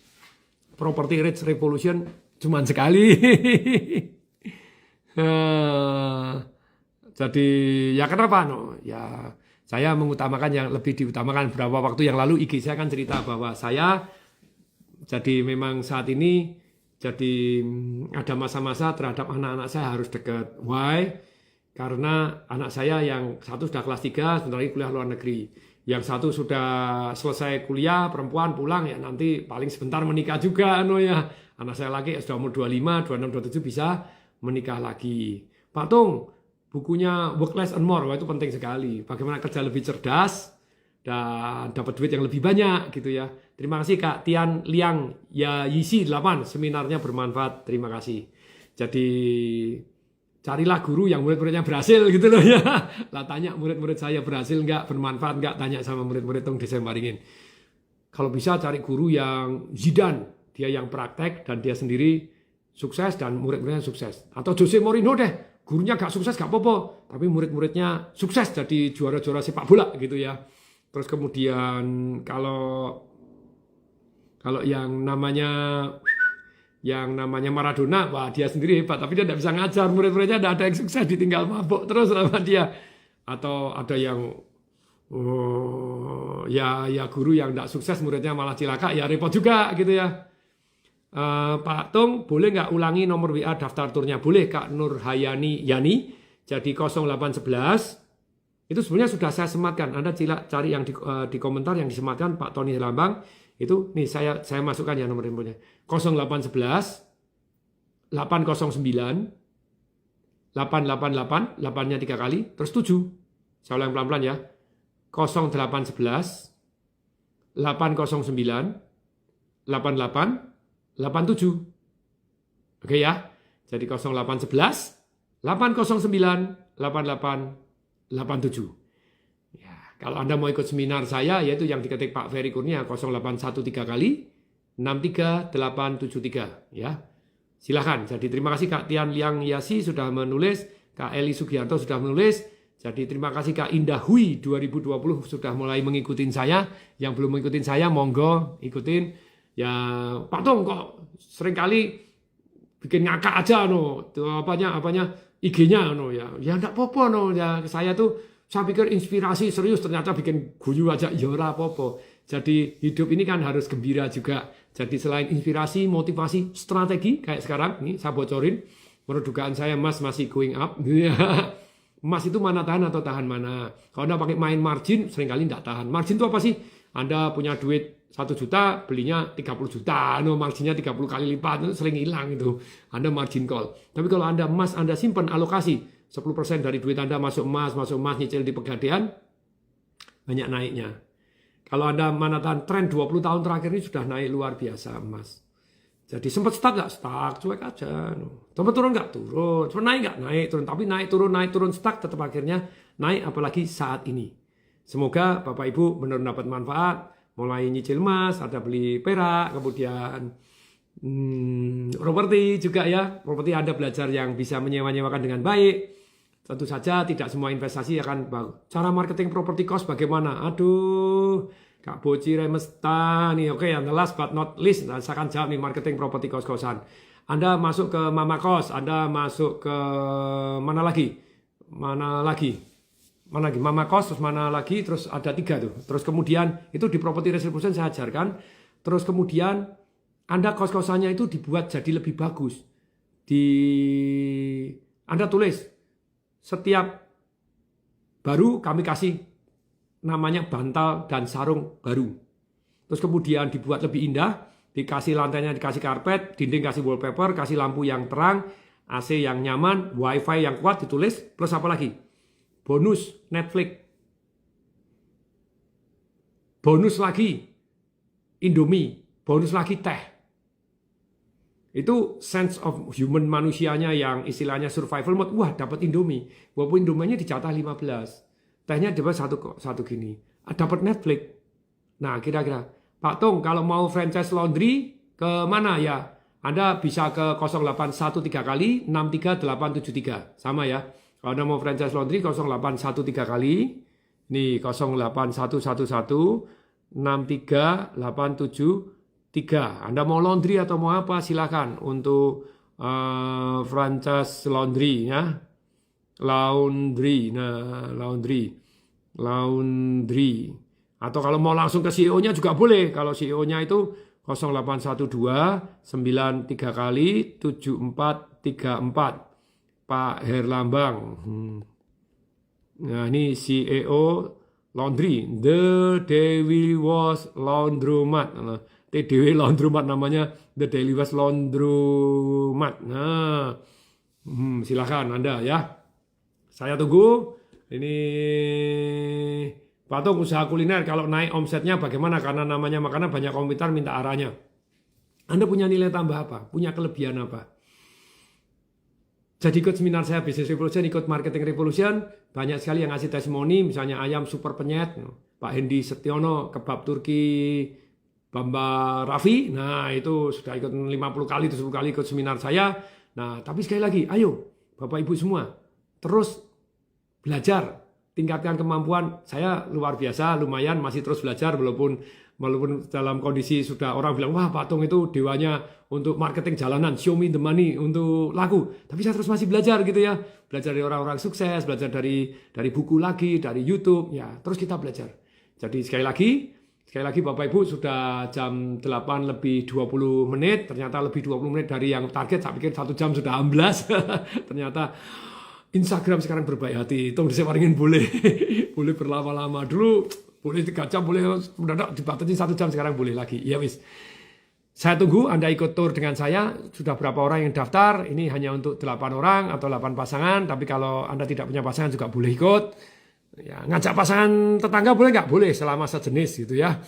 A: Property Rich Revolution cuma sekali. Jadi ya kenapa no? Ya saya mengutamakan yang lebih diutamakan. Beberapa waktu yang lalu IG saya kan cerita bahwa saya jadi memang saat ini jadi ada masa-masa terhadap anak-anak saya harus dekat. Why? Karena anak saya yang satu sudah kelas 3, sebentar lagi kuliah luar negeri. Yang satu sudah selesai kuliah, perempuan pulang ya nanti paling sebentar menikah juga no ya. Anak saya lagi sudah umur 25, 26, 27 bisa menikah lagi. Pak Tung, bukunya Work Less and More, itu penting sekali. Bagaimana kerja lebih cerdas dan dapat duit yang lebih banyak gitu ya. Terima kasih Kak Tian Liang ya Yisi 8, seminarnya bermanfaat. Terima kasih. Jadi carilah guru yang murid-muridnya berhasil gitu loh ya. Lah tanya murid-murid saya berhasil enggak, bermanfaat enggak, tanya sama murid-murid Tung Desa Maringin. Kalau bisa cari guru yang Zidane, dia yang praktek dan dia sendiri sukses dan murid-muridnya sukses. Atau Jose Mourinho deh, gurunya gak sukses gak apa-apa, tapi murid-muridnya sukses jadi juara-juara sepak bola gitu ya. Terus kemudian kalau Kalau yang namanya Maradona, wah dia sendiri hebat, tapi dia tidak bisa ngajar, murid-muridnya tidak ada yang sukses, ditinggal mabuk terus sama dia. Atau ada yang ya guru yang tidak sukses, muridnya malah cilaka, ya repot juga gitu ya. Pak Tung, boleh nggak ulangi nomor WA daftar turnya? Boleh Kak Nurhayani Yani, jadi 0811. Itu sebenarnya sudah saya sematkan. Anda cari yang di komentar yang disematkan Pak Tony Lambang. Itu nih saya masukkan ya nomor handphonenya. 0811 809 888, 8-nya 3 kali, terus 7. Saya ulang pelan-pelan ya. 0811 809 88 87. Oke ya. Jadi 0811 809 88 87. Ya, kalau Anda mau ikut seminar saya, yaitu yang diketik Pak Ferry Kurnia 0813 kali 63873 ya. Silahkan. Jadi terima kasih Kak Tian Liang Yasi sudah menulis, Kak Eli Sugiarto sudah menulis. Jadi terima kasih Kak Indah Hui 2020 sudah mulai mengikutin saya. Yang belum mengikutin saya monggo ikutin. Ya Pak Tong kok seringkali bikin ngakak aja no. Apanya IG-nya no ya. Ya enggak apa-apa no ya. Saya pikir inspirasi serius ternyata bikin guyu aja ya ora apa-apa. Jadi hidup ini kan harus gembira juga. Jadi selain inspirasi, motivasi, strategi kayak sekarang ini saya bocorin. Menurut dugaan saya emas masih going up. Emas itu mana tahan atau tahan mana. Kalau Anda pakai main margin seringkali tidak tahan. Margin itu apa sih? Anda punya duit 1 juta, belinya 30 juta. No, marginnya 30 kali lipat, itu sering hilang itu. Anda margin call. Tapi kalau Anda emas, Anda simpan alokasi. 10% dari duit Anda masuk emas, nyicil di Pegadaian, banyak naiknya. Kalau Anda mana tahan tren 20 tahun terakhir ini sudah naik luar biasa emas. Jadi sempat stuck nggak? Stuck, cuek aja. Sempat turun nggak? Turun. Sempat naik nggak? Naik, turun. Tapi naik, turun, stuck, tetap akhirnya naik apalagi saat ini. Semoga Bapak Ibu benar-benar dapat manfaat. Mulai nyicil emas, ada beli perak, kemudian properti juga ya. Properti Anda belajar yang bisa menyewa-nyewakan dengan baik. Tentu saja tidak semua investasi akan bagus. Cara marketing property cost bagaimana? Aduh, Kak Boci Remesta nih. Oke, yang last but not least, saya akan jawab nih marketing property cost-kosan. Anda masuk ke Mama Kos, Anda masuk ke mana lagi? Mama Kos, terus mana lagi? Terus ada 3 tuh. Terus kemudian itu di property reservation saya ajarkan. Terus kemudian Anda kos-kosannya itu dibuat jadi lebih bagus. Anda tulis setiap baru kami kasih namanya bantal dan sarung baru. Terus kemudian dibuat lebih indah, dikasih lantainya, dikasih karpet, dinding kasih wallpaper, kasih lampu yang terang, AC yang nyaman, wifi yang kuat ditulis, plus apa lagi? Bonus Netflix. Bonus lagi Indomie, bonus lagi teh. Itu sense of human manusianya yang istilahnya survival mode. Wah, dapat Indomie. Walaupun Indominya dijatah 15. Tehnya dapat satu gini. Dapat Netflix. Nah, kira-kira Pak Tung, kalau mau franchise laundry ke mana ya? Anda bisa ke 0813 kali 63873. Sama ya. Kalau Anda mau franchise laundry 0813 kali. Nih 08111 63873. Anda mau laundry atau mau apa silakan untuk franchise laundry ya. Laundry. Atau kalau mau langsung ke CEO-nya juga boleh. Kalau CEO-nya itu 0812 93 kali 7434 Pak Herlambang. Nah, ini CEO laundry, The Dewi Was Laundromat. TDW Laundromat namanya, The Daily West Laundromat. Nah, silakan Anda ya. Saya tunggu. Ini Pak Tung usaha kuliner kalau naik omsetnya bagaimana? Karena namanya makanan banyak komentar minta arahnya. Anda punya nilai tambah apa? Punya kelebihan apa? Jadi ikut seminar saya Business Revolution, ikut Marketing Revolution, banyak sekali yang ngasih testimoni, misalnya ayam super penyet, Pak Hendi Setiono, kebab Turki, Bamba Raffi, nah itu sudah ikut 50 kali, 70 kali ikut seminar saya. Nah, tapi sekali lagi, ayo Bapak Ibu semua, terus belajar, tingkatkan kemampuan. Saya luar biasa, lumayan masih terus belajar, walaupun Walaupun dalam kondisi sudah orang bilang, wah Pak Tung itu dewanya untuk marketing jalanan, show me the money, untuk laku. Tapi saya terus masih belajar gitu ya. Belajar dari orang-orang sukses, belajar dari buku lagi, dari YouTube. Ya, terus kita belajar. Jadi sekali lagi Bapak Ibu sudah jam 8 lebih 20 menit. Ternyata lebih 20 menit dari yang target. Saya pikir 1 jam sudah amblas. Ternyata Instagram sekarang berbaik hati. Tung disewaringin boleh. Boleh berlama-lama dulu. Boleh 3 jam, boleh mendadak dibatasi 1 jam, sekarang boleh lagi. Ya wis. Saya tunggu Anda ikut tour dengan saya. Sudah berapa orang yang daftar? Ini hanya untuk 8 orang atau 8 pasangan. Tapi kalau Anda tidak punya pasangan juga boleh ikut. Ya, ngajak pasangan tetangga boleh nggak? Boleh, selama sejenis gitu ya.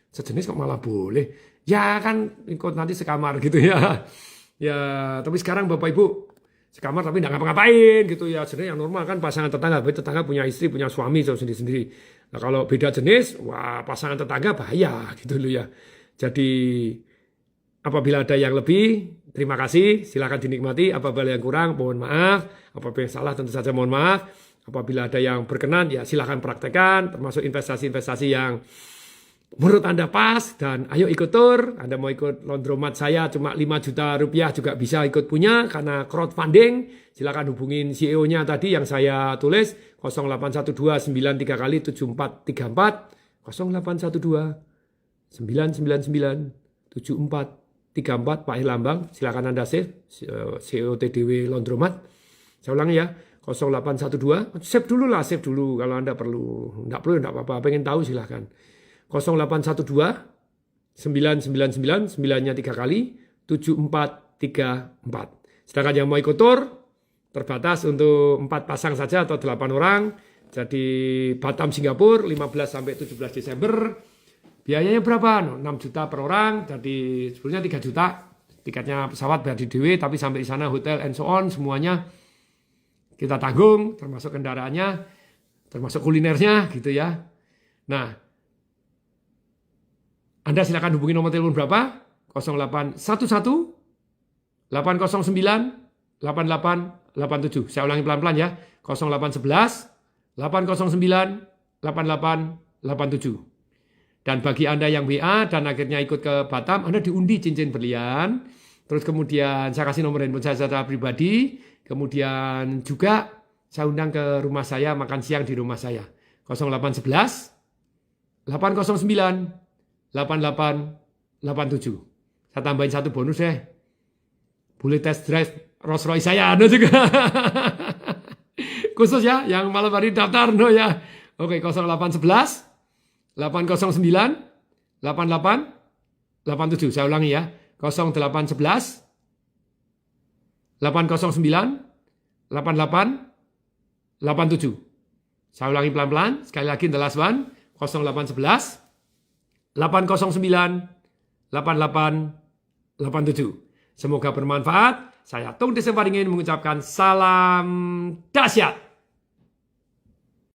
A: Sejenis kok malah boleh. Ya kan ikut nanti sekamar gitu ya. Ya, tapi sekarang Bapak Ibu sekamar tapi nggak ngapa-ngapain gitu ya. Sebenarnya yang normal kan pasangan tetangga, tetangga punya istri, punya suami sendiri-sendiri. Nah kalau beda jenis, wah pasangan tetangga bahaya gitu loh ya. Jadi apabila ada yang lebih, terima kasih, silakan dinikmati. Apabila yang kurang, mohon maaf. Apabila yang salah, tentu saja mohon maaf. Apabila ada yang berkenan, ya silakan praktekkan, termasuk investasi-investasi yang menurut Anda pas, dan ayo ikut tour. Anda mau ikut laundromat saya cuma 5 juta rupiah juga bisa ikut punya karena crowdfunding. Silakan hubungin CEO-nya tadi yang saya tulis 0812 93 kali 7434 0812 999 7434 Pak Herlambang. Silakan Anda save CEO TDW Laundromat. Saya ulangi ya, 0812 save dulu lah, save dulu kalau Anda perlu. Enggak perlu enggak apa-apa, pengen tahu silakan. 0812 999 9-nya 3 kali 7434. Sedangkan yang mau ikut tour terbatas untuk 4 pasang saja atau 8 orang. Jadi Batam Singapura 15 sampai 17 Desember. Biayanya berapa? 6 juta per orang. Jadi sebetulnya 3 juta. Tiketnya pesawat bayar di DW, tapi sampai di sana hotel and so on semuanya kita tanggung, termasuk kendaraannya, termasuk kulinernya gitu ya. Nah, Anda silakan hubungi nomor telepon berapa? 0811 809 8887. Saya ulangi pelan-pelan ya. 0811 809 8887. Dan bagi Anda yang WA dan akhirnya ikut ke Batam, Anda diundi cincin berlian. Terus kemudian saya kasih nomor handphone saya secara pribadi. Kemudian juga saya undang ke rumah saya, makan siang di rumah saya. 0811 809 8887. Saya tambahin 1 bonus deh. Boleh test drive Rolls Royce saya juga. Khusus ya, yang malam hari daftar ya. Oke, 0811 809 8887. Saya ulangi ya. 0811 809 8887. Saya ulangi pelan-pelan. Sekali lagi the last one. 0811 809 8887. Semoga bermanfaat. Saya Tung Desembaringin mengucapkan salam dahsyat.